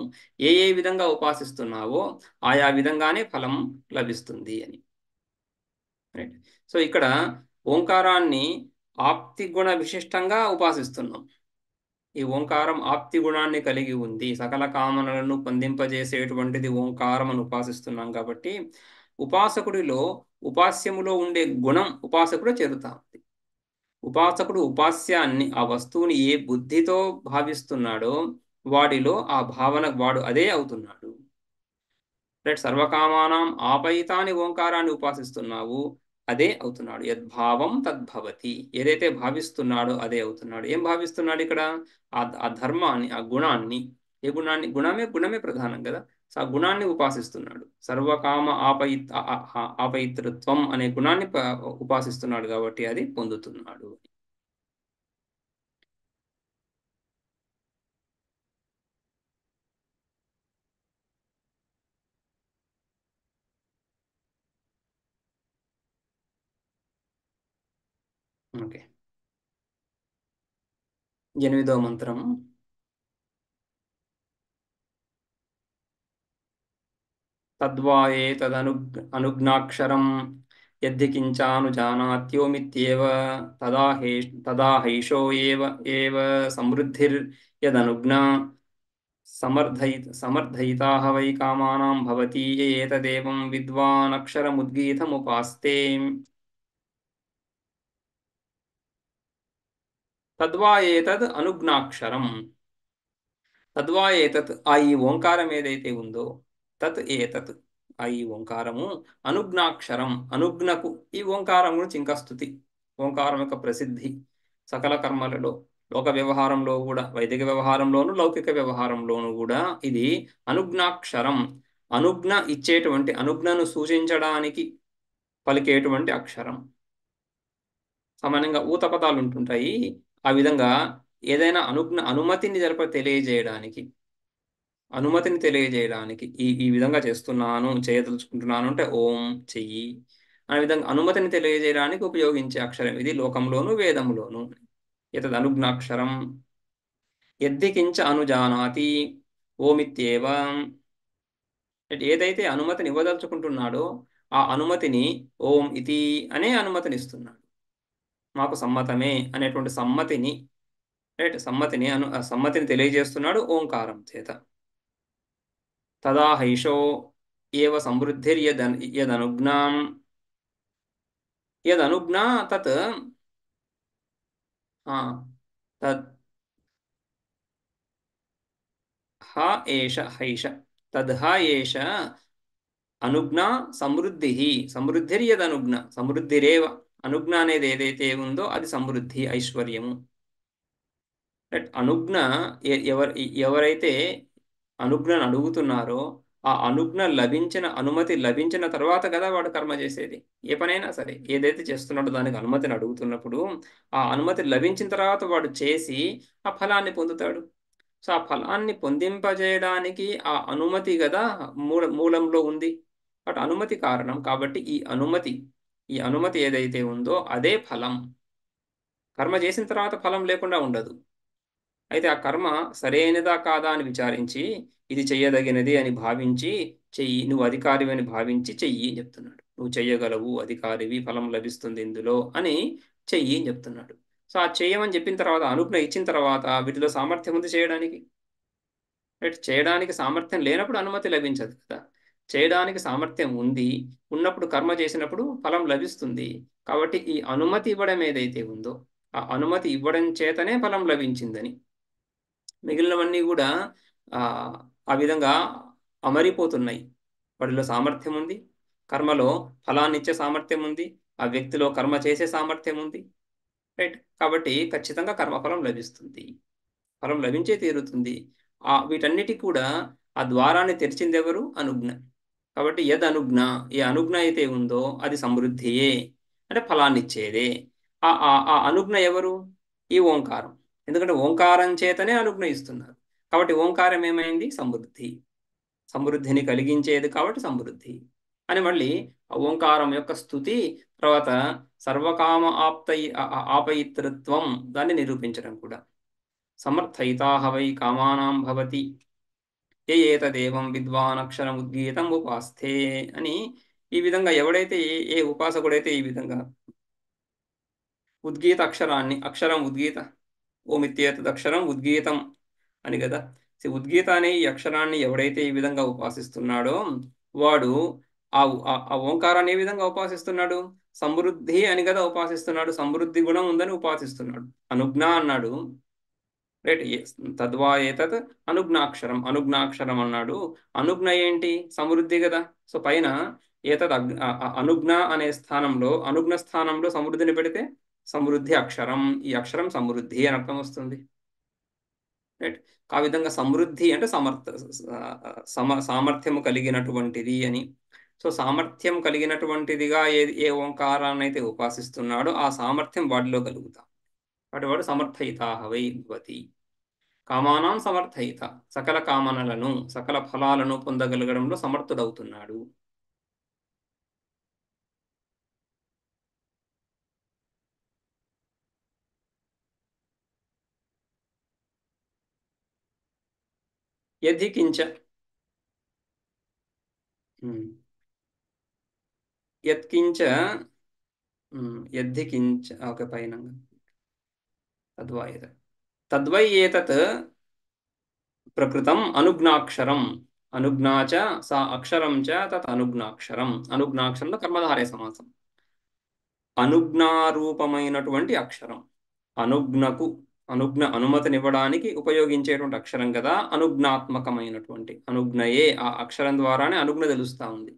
ఏ ఏ విధంగా ఉపాసిస్తున్నావో ఆయా విధంగానే ఫలం లభిస్తుంది అని. రైట్. సో ఇక్కడ ఓంకారాన్ని ఆప్తి గుణ విశిష్టంగా ఉపాసిస్తున్నాం. ఈ ఓంకారం ఆప్తి గుణాన్ని కలిగి ఉంది, సకల కామనలను పొందింపజేసేటువంటిది ఓంకారం అని ఉపాసిస్తున్నాం. కాబట్టి ఉపాసకుడిలో, ఉపాస్యములో ఉండే గుణం ఉపాసకుడు చేరుతా ఉంది. ఉపాసకుడు ఉపాస్యాన్ని, ఆ వస్తువుని ఏ బుద్ధితో భావిస్తున్నాడో వాడిలో ఆ భావన వాడు అదే అవుతున్నాడు. రైట్. సర్వకామానం ఆపయితాని ఓంకారాన్ని ఉపాసిస్తున్నావు, అదే అవుతున్నాడు. యద్భావం తద్భవతి. ఏదైతే భావిస్తున్నాడో అదే అవుతున్నాడు. ఏం భావిస్తున్నాడు ఇక్కడ? ఆ ధర్మాన్ని, ఆ గుణాన్ని. ఏ గుణాన్ని? గుణమే ప్రధానం కదా. సో ఆ గుణాన్ని ఉపాసిస్తున్నాడు. సర్వకామ ఆపయితృత్వం అనే గుణాన్ని ఉపాసిస్తున్నాడు కాబట్టి అది పొందుతున్నాడు. ఓకే. 8వ మంత్రం. తద్వా అనుజ్ఞాక్షరం యద్ధి కించానుజానాత్యోమిత్యేవ తదా హైషో ఏవ సమృద్ధిర్యదనుజ్ఞా సమర్థయితాః వై కామానాం భవతి ఏతదేవం విద్వానక్షరముద్గీతముపాస్తే. తద్వా ఏతద్ అనుజ్ఞాక్షరం. తద్వా ఏతత్, ఆ ఈ ఓంకారం ఏదైతే ఉందో, తత్ ఏతత్, ఆ ఈ ఓంకారము అనుజ్ఞాక్షరం, అనుజ్ఞకు. ఈ ఓంకారం గురించి ఇంకా స్తుతి. ఓంకారం యొక్క ప్రసిద్ధి సకల కర్మలలో, లోక వ్యవహారంలో కూడా, వైదిక వ్యవహారంలోను లౌకిక వ్యవహారంలోను కూడా ఇది అనుజ్ఞాక్షరం. అనుజ్ఞ ఇచ్చేటువంటి, అనుజ్ఞను సూచించడానికి పలికేటువంటి అక్షరం. సామాన్యంగా ఊతపదాలు ఉంటుంటాయి. ఆ విధంగా ఏదైనా అనుమతిని తెలియజేయడానికి, అనుమతిని తెలియజేయడానికి ఈ ఈ విధంగా చేస్తున్నాను, చేయదలుచుకుంటున్నాను అంటే ఓం, చెయ్యి అనే విధంగా అనుమతిని తెలియజేయడానికి ఉపయోగించే అక్షరం ఇది లోకంలోను వేదములోను. ఇతద్ అనుజ్ఞాక్షరం. యద్ధి కించ అనుజానాతి ఓమిత్యేవ. ఏదైతే అనుమతిని ఇవ్వదలుచుకుంటున్నాడో ఆ అనుమతిని ఓం ఇతి అనే అనుమతిని ఇస్తున్నాడు. మాకు సమ్మతమే అనేటువంటి సమ్మతిని, రైట్, సమ్మతిని తెలియజేస్తున్నాడు ఓంకారం చేత. తదా హైషో ఏవ సమృద్ధిర్యదనుజ్ఞాం. యదనుజ్ఞా తత్ ఆ, తద్ హ ఏష హైష. తద్ హ ఏష అనుజ్ఞా సమృద్ధి. సమృద్ధిర్యదనుజ్ఞ, సమృద్ధిరేవ. అనుజ్ఞ అనేది ఏదైతే ఉందో అది సమృద్ధి, ఐశ్వర్యము. రైట్. అనుజ్ఞ ఎవరైతే అనుజ్ఞను అడుగుతున్నారో ఆ అనుజ్ఞ లభించిన, అనుమతి లభించిన తర్వాత కదా వాడు కర్మ చేసేది. ఏ పనైనా సరే ఏదైతే చేస్తున్నాడో దానికి అనుమతిని అడుగుతున్నప్పుడు ఆ అనుమతి లభించిన తర్వాత వాడు చేసి ఆ ఫలాన్ని పొందుతాడు. సో ఆ ఫలాన్ని పొందింపజేయడానికి ఆ అనుమతి కదా మూలంలో ఉంది. బట్ అనుమతి కారణం కాబట్టి ఈ అనుమతి ఏదైతే ఉందో అదే ఫలం. కర్మ చేసిన తర్వాత ఫలం లేకుండా ఉండదు. అయితే ఆ కర్మ సరైనదా కాదా అని విచారించి ఇది చెయ్యదగినది అని భావించి చెయ్యి, నువ్వు అధికారివి అని భావించి చెయ్యి అని చెప్తున్నాడు. నువ్వు చెయ్యగలవు, అధికారివి, ఫలం లభిస్తుంది ఇందులో అని చెయ్యి అని చెప్తున్నాడు. సో ఆ చెయ్యమని చెప్పిన తర్వాత, అనుజ్ఞ ఇచ్చిన తర్వాత వీటిలో సామర్థ్యం ఉంది చేయడానికి. రైట్. చేయడానికి సామర్థ్యం లేనప్పుడు అనుమతి లభించదు కదా. చేయడానికి సామర్థ్యం ఉంది, ఉన్నప్పుడు కర్మ చేసినప్పుడు ఫలం లభిస్తుంది. కాబట్టి ఈ అనుమతి ఇవ్వడం ఏదైతే ఉందో ఆ అనుమతి ఇవ్వడం చేతనే ఫలం లభించిందని. మిగిలినవన్నీ కూడా ఆ ఆ విధంగా అమరిపోతున్నాయి. వాడిలో సామర్థ్యం ఉంది, కర్మలో ఫలాన్ని ఇచ్చే సామర్థ్యం ఉంది, ఆ వ్యక్తిలో కర్మ చేసే సామర్థ్యం ఉంది. రైట్. కాబట్టి ఖచ్చితంగా కర్మఫలం లభిస్తుంది, ఫలం లభించే తీరుతుంది. వీటన్నిటికి కూడా ఆ ద్వారాన్ని తెరిచింది ఎవరు? అనుజ్ఞ. కాబట్టి యద్ అనుజ్ఞ, ఏ అనుజ్ఞ అయితే ఉందో అది సమృద్ధియే, అంటే ఫలాన్ని ఇచ్చేదే. ఆ అనుజ్ఞ ఎవరు? ఈ ఓంకారం. ఎందుకంటే ఓంకారం చేతనే అనుజ్ఞ ఇస్తున్నారు. కాబట్టి ఓంకారం ఏమైంది? సమృద్ధి. సమృద్ధిని కలిగించేది కాబట్టి సమృద్ధి అని. మళ్ళీ ఆ ఓంకారం యొక్క స్థుతి తర్వాత సర్వకామ ఆపయితృత్వం, దాన్ని నిరూపించడం కూడా. సమర్థయితాః వై కామానాం భవతి ఏతదేవం విద్వాన్ అక్షరముద్గీతం ఉపాస్థే అని. ఈ విధంగా ఎవడైతే, ఏ ఉపాసకుడైతే ఈ విధంగా ఉద్గీత అక్షరాన్ని, అక్షరం ఉద్గీత, ఓమిత్యేతదక్షరం ఉద్గీతం అని కదా. ఉద్గీత అనే ఈ అక్షరాన్ని ఎవడైతే ఈ విధంగా ఉపాసిస్తున్నాడో వాడు ఆ ఓంకారాన్ని ఏ విధంగా ఉపాసిస్తున్నాడు? సమృద్ధి అని కదా ఉపాసిస్తున్నాడు. సమృద్ధి గుణం ఉందని ఉపాసిస్తున్నాడు. అనుజ్ఞ అన్నాడు, రైట్. తద్వా ఏతత్ అనుజ్ఞాక్షరం, అనుజ్ఞాక్షరం అన్నాడు. అనుజ్ఞ ఏంటి? సమృద్ధి కదా. సో పైన అనుజ్ఞ అనే స్థానంలో, అనుజ్ఞ స్థానంలో సమృద్ధిని పెడితే సమృద్ధి అక్షరం. ఈ అక్షరం సమృద్ధి అని అర్థం వస్తుంది. రైట్. ఆ విధంగా సమృద్ధి అంటే సామర్థ్యము కలిగినటువంటిది అని. సో సామర్థ్యం కలిగినటువంటిదిగా ఏ ఓంకారాన్ని అయితే ఉపాసిస్తున్నాడో ఆ సామర్థ్యం వాడిలో కలుగుతాం. వాడు సమర్థయితాహ వై భవతి. కామానాం సమర్థయిత. సకల కామనలను, సకల ఫలాలను పొందగలగడంలో సమర్థుడవుతున్నాడు. యద్ధి కించ. ఉమ్. యత్కించ. యద్ధి కించ. ఓకే, పైన తద్వాయేత. తద్వై ఏతత్ ప్రకృతం అనుజ్ఞాక్షరం. అనుజ్ఞా చ సా అక్షరం చ తత్ అనుజ్ఞాక్షరం. అనుజ్ఞాక్షరంలో కర్మధారయ సమాసం. అనుజ్ఞారూపమైనటువంటి అక్షరం. అనుజ్ఞకు, అనుమతినివ్వడానికి ఉపయోగించేటువంటి అక్షరం కదా అనుజ్ఞాత్మకమైనటువంటి. అనుజ్ఞయే, ఆ అక్షరం ద్వారానే అనుజ్ఞ తెలుస్తా ఉంది.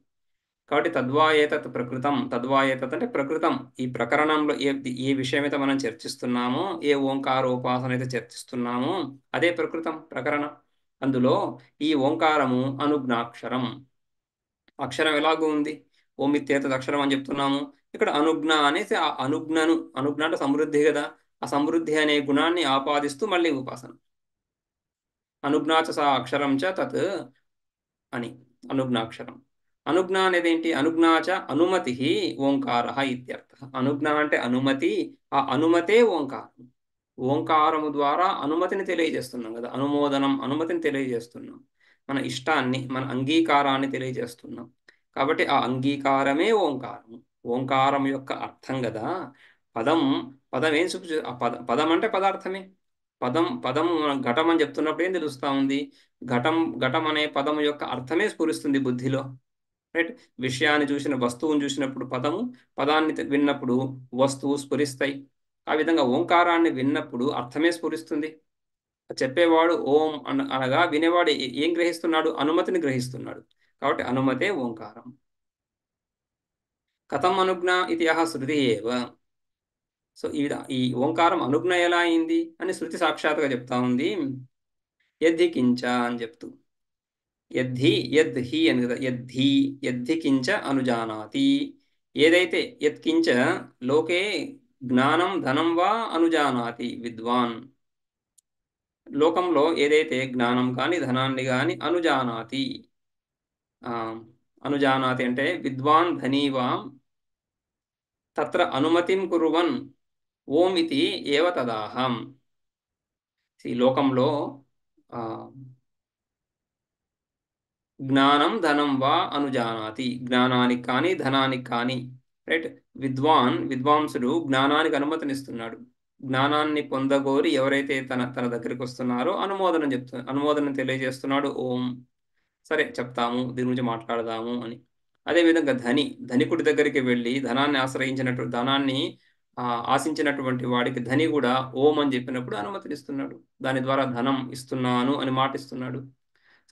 కాబట్టి తద్వాయేతత్ ప్రకృతం. తద్వాయేతత్ అంటే ప్రకృతం. ఈ ప్రకరణంలో ఏ విషయం అయితే మనం చర్చిస్తున్నామో, ఏ ఓంకారోపాసన అయితే చర్చిస్తున్నామో అదే ప్రకృతం, ప్రకరణం. అందులో ఈ ఓంకారము అనుజ్ఞాక్షరం. అక్షరం ఎలాగూ ఉంది, ఓమిత్యేతద్ అక్షరం అని చెప్తున్నాము. ఇక్కడ అనుజ్ఞ అనేసి ఆ అనుజ్ఞను, అనుజ్ఞ అంటే సమృద్ధి కదా, ఆ సమృద్ధి అనే గుణాన్ని ఆపాదిస్తూ మళ్ళీ ఉపాసన. అనుజ్ఞా చ సా అక్షరం చ తత్ అని అనుజ్ఞాక్షరం. అనుజ్ఞ అనేది ఏంటి? అనుజ్ఞా చ అనుమతి ఓంకార ఇత్యర్థ. అనుజ్ఞ అంటే అనుమతి, ఆ అనుమతే ఓంకారం. ఓంకారము ద్వారా అనుమతిని తెలియజేస్తున్నాం కదా, అనుమోదనం, అనుమతిని తెలియజేస్తున్నాం. మన ఇష్టాన్ని, మన అంగీకారాన్ని తెలియజేస్తున్నాం. కాబట్టి ఆ అంగీకారమే ఓంకారం. ఓంకారం యొక్క అర్థం కదా. పదం, పదం ఏం సూచి, ఆ పదం అంటే పదార్థమే. పదం ఘటం అని చెప్తున్నప్పుడు ఏం తెలుస్తా ఉంది? ఘటం, ఘటం అనే పదం యొక్క అర్థమే స్ఫురిస్తుంది బుద్ధిలో. రైట్. విషయాన్ని చూసిన, వస్తువుని చూసినప్పుడు పదము, పదాన్ని విన్నప్పుడు వస్తువు స్ఫురిస్తాయి. ఆ విధంగా ఓంకారాన్ని విన్నప్పుడు అర్థమే స్ఫురిస్తుంది. చెప్పేవాడు ఓం అనగా వినేవాడు ఏం గ్రహిస్తున్నాడు? అనుమతిని గ్రహిస్తున్నాడు. కాబట్టి అనుమతే ఓంకారం. కథం అనుజ్ఞ ఇది శృతి ఏవ. సో ఈ ఓంకారం అనుజ్ఞ ఎలా అయింది అని శృతి సాక్షాత్గా చెప్తా ఉంది. యద్ధి కించ అని చెప్తూ, యద్ధి యద్ హి అని కదా, యద్ధి యద్ధి కించ అనుజానాతి. ఏదైతే యత్కించ లోకే జ్ఞానం ధనం వా అనుజానాతి విద్వాన్. లోకంలో ఏదైతే జ్ఞానం కానీ ధనాన్ని కానీ అనుజానాతి, ఆ, అనుజానాతి అంటే విద్వాన్ ధనీవా తత్ర అనుమతిం కుర్వన్ ఓం ఇది ఏవ తదాహం. ఈ లోకంలో ఆ, జ్ఞానం ధనం వా అనుజానాతి. జ్ఞానానికి కానీ ధనానికి కానీ, రైట్. విద్వాంసుడు జ్ఞానానికి అనుమతినిస్తున్నాడు. జ్ఞానాన్ని పొందగోరి ఎవరైతే తన తన దగ్గరికి వస్తున్నారో అనుమోదనం తెలియజేస్తున్నాడు ఓం. సరే, చెప్తాము, దీని గురించి మాట్లాడదాము అని. అదేవిధంగా ధనికుడి దగ్గరికి వెళ్ళి ధనాన్ని ఆశించినటువంటి వాడికి ధని కూడా ఓం అని చెప్పినప్పుడు అనుమతినిస్తున్నాడు. దాని ద్వారా ధనం ఇస్తున్నాను అని మాటిస్తున్నాడు.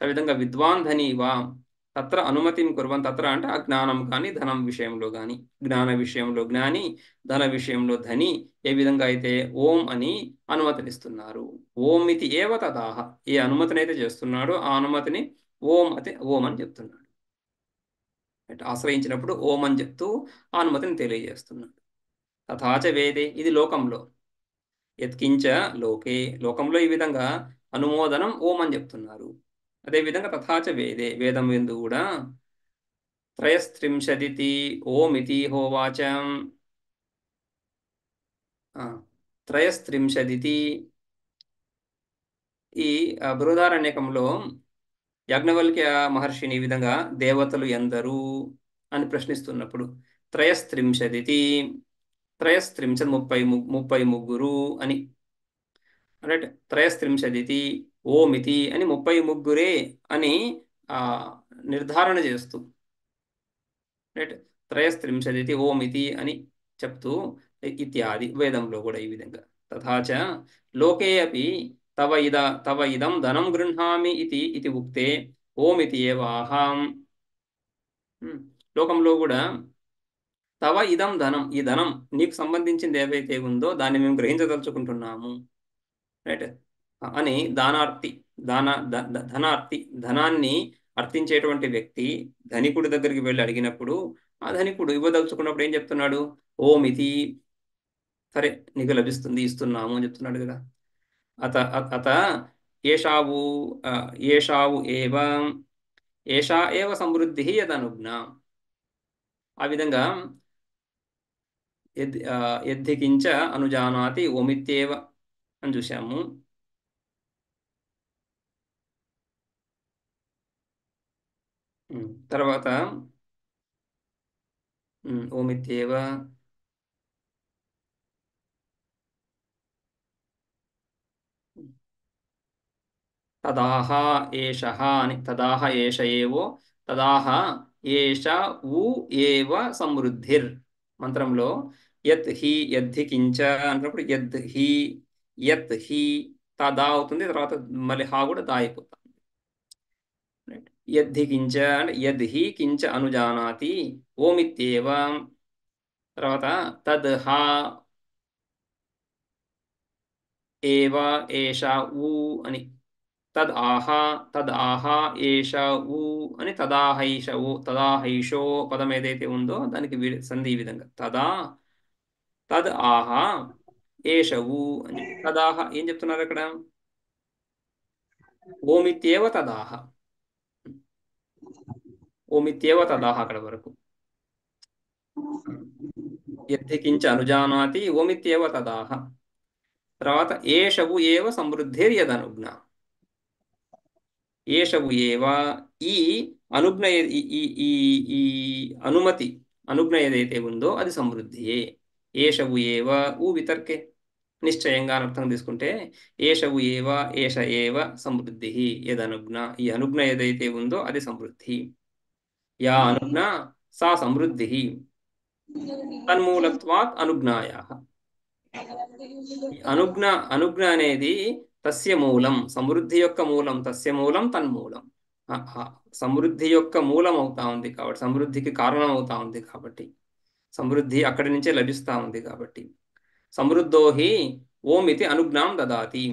ఆ విధంగా విద్వాన్ ధని వా తత్ర అనుమతిని కుర్వన్. తత్ర అంటే ఆ జ్ఞానం కానీ ధనం విషయంలో కానీ, జ్ఞాన విషయంలో జ్ఞాని, ధన విషయంలో ధని ఏ విధంగా అయితే ఓం అని అనుమతినిస్తున్నారు. ఓం ఇది ఏవ తదాహ. ఏ అనుమతిని అయితే చేస్తున్నాడో ఆ అనుమతిని ఓం అని చెప్తున్నాడు. అంటే ఆశ్రయించినప్పుడు ఓం అని చెప్తూ ఆ అనుమతిని తెలియజేస్తున్నాడు. తథాచ వేదే, ఇది లోకంలో. యత్కించ లోకే, లోకంలో ఈ విధంగా అనుమోదనం ఓం అని చెప్తున్నారు. అదేవిధంగా తథాచ వేదే, వేదం ఎందు కూడా త్రయస్త్రింశదితి ఓమితి హోవాచ. త్రయస్త్రింశదితి, ఈ బృహదారణ్యకంలో యాజ్ఞవల్క్య మహర్షిని ఈ విధంగా దేవతలు ఎందరు అని ప్రశ్నిస్తున్నప్పుడు త్రయస్త్రింశదితి, త్రయస్త్రింశత్ 33 అని, రైట్. త్రయస్త్రింశదితి ఓమితి అని 33 అని ఆ, నిర్ధారణ చేస్తూ, రైట్. త్రయస్త్రింశదితి ఓమితి అని చెప్తూ ఇత్యాది వేదంలో కూడా ఈ విధంగా. తథాచ లోకే అపి తవ ఇదం ధనం గృహ్ణామి ఇది ఇది ఉక్తే ఓమితి ఏవాహం. లోకంలో కూడా తవ ఇదం ధనం, ఈ ధనం నీకు సంబంధించింది ఏవైతే ఉందో దాన్ని మేము గ్రహించదలుచుకుంటున్నాము, రైట్ అని దానార్తి, ధనార్తి, ధనాన్ని అర్థించేటువంటి వ్యక్తి ధనికుడి దగ్గరికి వెళ్ళి అడిగినప్పుడు ఆ ధనికుడు ఇవ్వదలుచుకున్నప్పుడు ఏం చెప్తున్నాడు? ఓమితి, సరే నీకు లభిస్తుంది, ఇస్తున్నాము అని చెప్తున్నాడు కదా. అత అత ఏషావు ఏషావు ఏవ ఏషా ఏవ సమృద్ధి యదనుజ్ఞ. ఆ విధంగా యద్ధికించ అనుజానాతి ఓమిత్యేవ అని చూశాము. తర్వాత ఓమిత్యేవ తదాహ ఏషః అని, తదాహ ఏష ఏవో, తదాహ ఏష ఊ ఏవ సమృద్ధిర్ మంత్రంలో యత్ హి యద్ధి కించ అన్నప్పుడు యత్ హి తదా అవుతుంది, తర్వాత మళ్ళీ హా కూడా దా అయిపోతుంది. యద్ధి కించ అంటే యద్ హి కించ అనుజానాతి ఓమిత్యేవ, తర్వాత తద్ హా ఏవ ఏష ఊ అని, తద్ ఆహా ఏష ఊ అని, తదాహైషో పదం ఏదైతే ఉందో దానికి సంధి ఈ విధంగా తద్ ఆహా ఏష ఊ అని చెప్పి తదాహ ఏం చెప్తున్నారు అక్కడ? ఓమిత్యేవ తదాహ, ఓమిత్యేవ తదాహ అక్కడ వరకు. యద్ధి కించ అనుజానాతి ఓమిత్యేవ తదాహ. తర్వాత ఏషవు ఏవ సమృద్ధిర్యదనుజ్ఞ, ఏషవు ఏవ ఈ అనుజ్ఞ ఈ అనుమతి, అనుజ్ఞ ఏదైతే ఉందో అది సమృద్ధియే. ఏషవు ఏవ ఊ వితర్కే, నిశ్చయంగా అని అర్థం తీసుకుంటే ఏషవు ఏవ ఏష ఏవ సమృద్ధి యదనుజ్ఞ, ఈ అనుజ్ఞ ఏదైతే ఉందో అది సమృద్ధి. యా అనుజ్ఞ సా సమృద్ధి తన్మూలత్వాత్ అనుజ్ఞాయా. అనుజ్ఞ, అనుజ్ఞ అనేది తస్య మూలం, సమృద్ధి యొక్క మూలం, తస్య మూలం తన్మూలం. సమృద్ధి యొక్క మూలం అవుతా ఉంది కాబట్టి, సమృద్ధికి కారణం అవుతా ఉంది కాబట్టి, సమృద్ధి అక్కడి నుంచే లభిస్తా ఉంది కాబట్టి సమృద్ధోహి ఓమితి అనుజ్ఞాం దదాతి.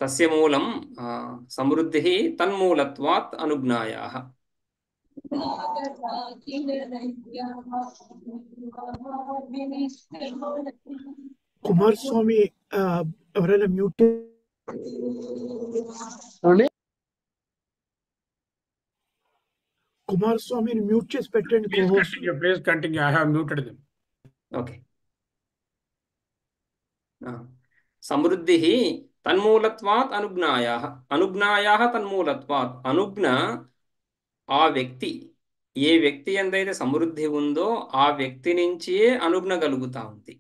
తస్య మూలం సమృద్ధి తన్మూలత్వాత్ అనుజ్ఞాయాః. కుమారస్వామి ఎవరైనా మ్యూట్ కుమారస్వామిని మ్యూట్ చేసి పెట్టండి. Please continue. I have muted them. Okay. సమృద్ధి తన్మూలత్వాత్ అనుజ్ఞాయాః, అనుజ్ఞాయాః తన్మూలత్వాత్. అనుజ్ఞ ఆ వ్యక్తి, ఏ వ్యక్తి ఎందైతే సమృద్ధి ఉందో ఆ వ్యక్తి నుంచే అనుజ్ఞ కలుగుతా ఉంది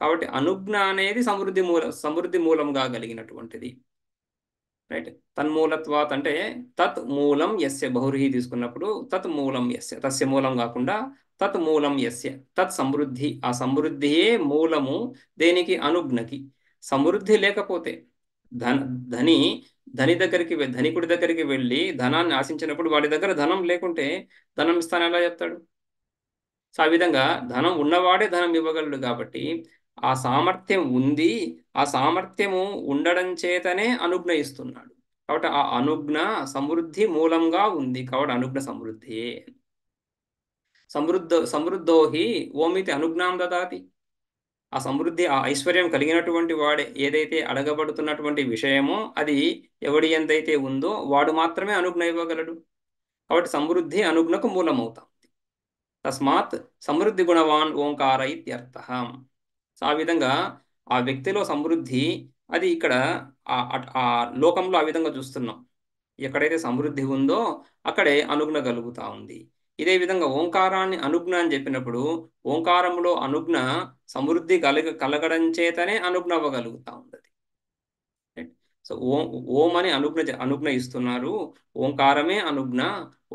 కాబట్టి అనుజ్ఞ అనేది సమృద్ధి మూలంగా కలిగినటువంటిది, రైట్. తన్మూలత్వాత్ అంటే తత్ మూలం యస్య, బహువ్రీహి తీసుకున్నప్పుడు తత్ మూలం యస్య, తస్య మూలం కాకుండా తత్ మూలం యస్య, తత్ సమృద్ధి, ఆ సమృద్ధియే మూలము దేనికి? అనుజ్ఞకి. సమృద్ధి లేకపోతే ధని ధనికుడి దగ్గరికి వెళ్ళి ధనాన్ని ఆశించినప్పుడు వాడి దగ్గర ధనం లేకుంటే ధనం ఇస్తాను ఎలా చెప్తాడు? సో ఆ విధంగా ధనం ఉన్నవాడే ధనం ఇవ్వగలడు కాబట్టి ఆ సామర్థ్యం ఉంది, ఆ సామర్థ్యము ఉండడం చేతనే అనుజ్ఞ ఇస్తున్నాడు కాబట్టి ఆ అనుజ్ఞ సమృద్ధి మూలంగా ఉంది కాబట్టి అనుజ్ఞ సమృద్ధియే. సమృద్ధోహి ఓమితి అనుజ్ఞాం దదాతి. ఆ సమృద్ధి, ఆ ఐశ్వర్యం కలిగినటువంటి వాడే, ఏదైతే అడగబడుతున్నటువంటి విషయమో అది ఎవడి ఎంతైతే ఉందో వాడు మాత్రమే అనుజ్ఞ ఇవ్వగలడు కాబట్టి సమృద్ధి అనుజ్ఞకు మూలమవుతాం. తస్మాత్ సమృద్ధి గుణవాన్ ఓంకార ఇత్యర్థ. సో ఆ విధంగా ఆ వ్యక్తిలో సమృద్ధి, అది ఇక్కడ ఆ లోకంలో ఆ విధంగా చూస్తున్నాం. ఎక్కడైతే సమృద్ధి ఉందో అక్కడే అనుజ్ఞ కలుగుతా ఉంది. ఇదే విధంగా ఓంకారాన్ని అనుజ్ఞ అని చెప్పినప్పుడు ఓంకారంలో అనుజ్ఞ సమృద్ధి కలగడం చేతనే అనుజ్ఞ అవ్వగలుగుతా ఉంది. సో ఓం అని అనుజ్ఞ ఇస్తున్నారు, ఓంకారమే అనుజ్ఞ.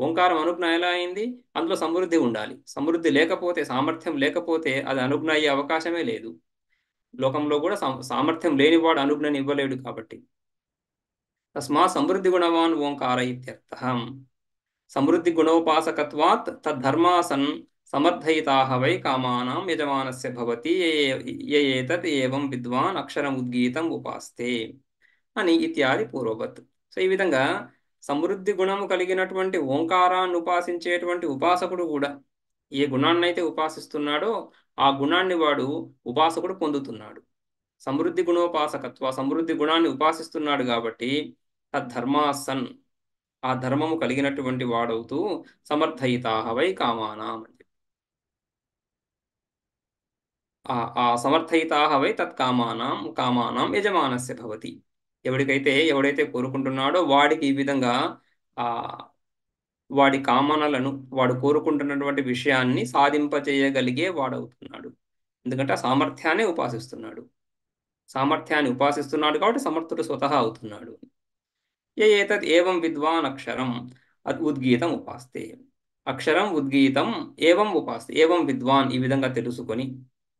ఓంకారం అనుజ్ఞ ఎలా అయింది? అందులో సమృద్ధి ఉండాలి. సమృద్ధి లేకపోతే, సామర్థ్యం లేకపోతే అది అనుజ్ఞ అయ్యే అవకాశమే లేదు. లోకంలో కూడా సామర్థ్యం లేనివాడు అనుజ్ఞని ఇవ్వలేడు కాబట్టి తస్మాత్ సమృద్ధి గుణవాన్ ఓంకార ఇత్యర్థః. సమృద్ధి గుణోపాసకత్వాత్ తద్ధర్మాసన్ సమర్థయితాః వై కామానాం యజమానస్య భవతి య ఏతత్ ఏవం విద్వాన్ అక్షరం ఉద్గీతం ఉపాస్తే అని ఇత్యాది పూర్వవత్. సో ఈ విధంగా సమృద్ధి గుణము కలిగినటువంటి ఓంకారాన్ని ఉపాసించేటువంటి ఉపాసకుడు కూడా ఏ గుణాన్నైతే ఉపాసిస్తున్నాడో ఆ గుణాన్ని వాడు ఉపాసకుడు పొందుతున్నాడు. సమృద్ధి గుణోపాసకత్వ సమృద్ధి గుణాన్ని ఉపాసిస్తున్నాడు కాబట్టి తద్ధర్మాసన్ ఆ ధర్మము కలిగినటువంటి వాడవుతూ సమర్థయితాః వై కామానాం అని చెప్పి. ఆ సమర్థయితాః వై కామానాం యజమానస్య భవతి. ఎవడైతే కోరుకుంటున్నాడో వాడికి ఈ విధంగా ఆ వాడి కామనలను వాడు కోరుకుంటున్నటువంటి విషయాన్ని సాధింపచేయగలిగే వాడవుతున్నాడు. ఎందుకంటే ఆ సామర్థ్యాన్ని ఉపాసిస్తున్నాడు. సామర్థ్యాన్ని ఉపాసిస్తున్నాడు కాబట్టి సమర్థుడు స్వతహా అవుతున్నాడు. ఏతత్ ఏవం విద్వాన్ అక్షరం ఉద్గీతం ఉపాస్తే. అక్షరం ఉద్గీతం ఏవం ఉపాస్తే. ఏవం విద్వాన్ ఈ విధంగా తెలుసుకొని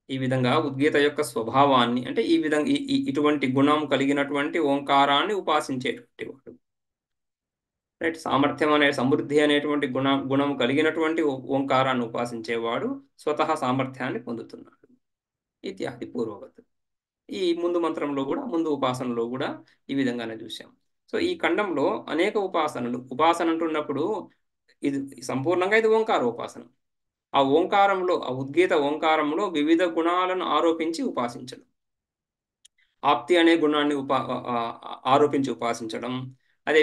ఈ విధంగా ఉద్గీత యొక్క స్వభావాన్ని అంటే ఈ విధంగా ఇటువంటి గుణం కలిగినటువంటి ఓంకారాన్ని ఉపాసించేటువంటి వాడు. రైట్. సామర్థ్యం అనే సమృద్ధి అనేటువంటి గుణం కలిగినటువంటి ఓంకారాన్ని ఉపాసించేవాడు స్వతహా సామర్థ్యాన్ని పొందుతున్నాడు. ఇత్యాది పూర్వవత్. ఈ ముందు మంత్రంలో కూడా ముందు ఉపాసనలో కూడా ఈ విధంగానే చూసాం. సో ఈ ఖండంలో అనేక ఉపాసన అంటున్నప్పుడు ఇది సంపూర్ణంగా ఇది ఓంకార ఉపాసన. ఆ ఓంకారంలో ఆ ఉద్గీత ఓంకారంలో వివిధ గుణాలను ఆరోపించి ఉపాసించడం, ఆప్తి అనే గుణాన్ని ఆరోపించి ఉపాసించడం, అదే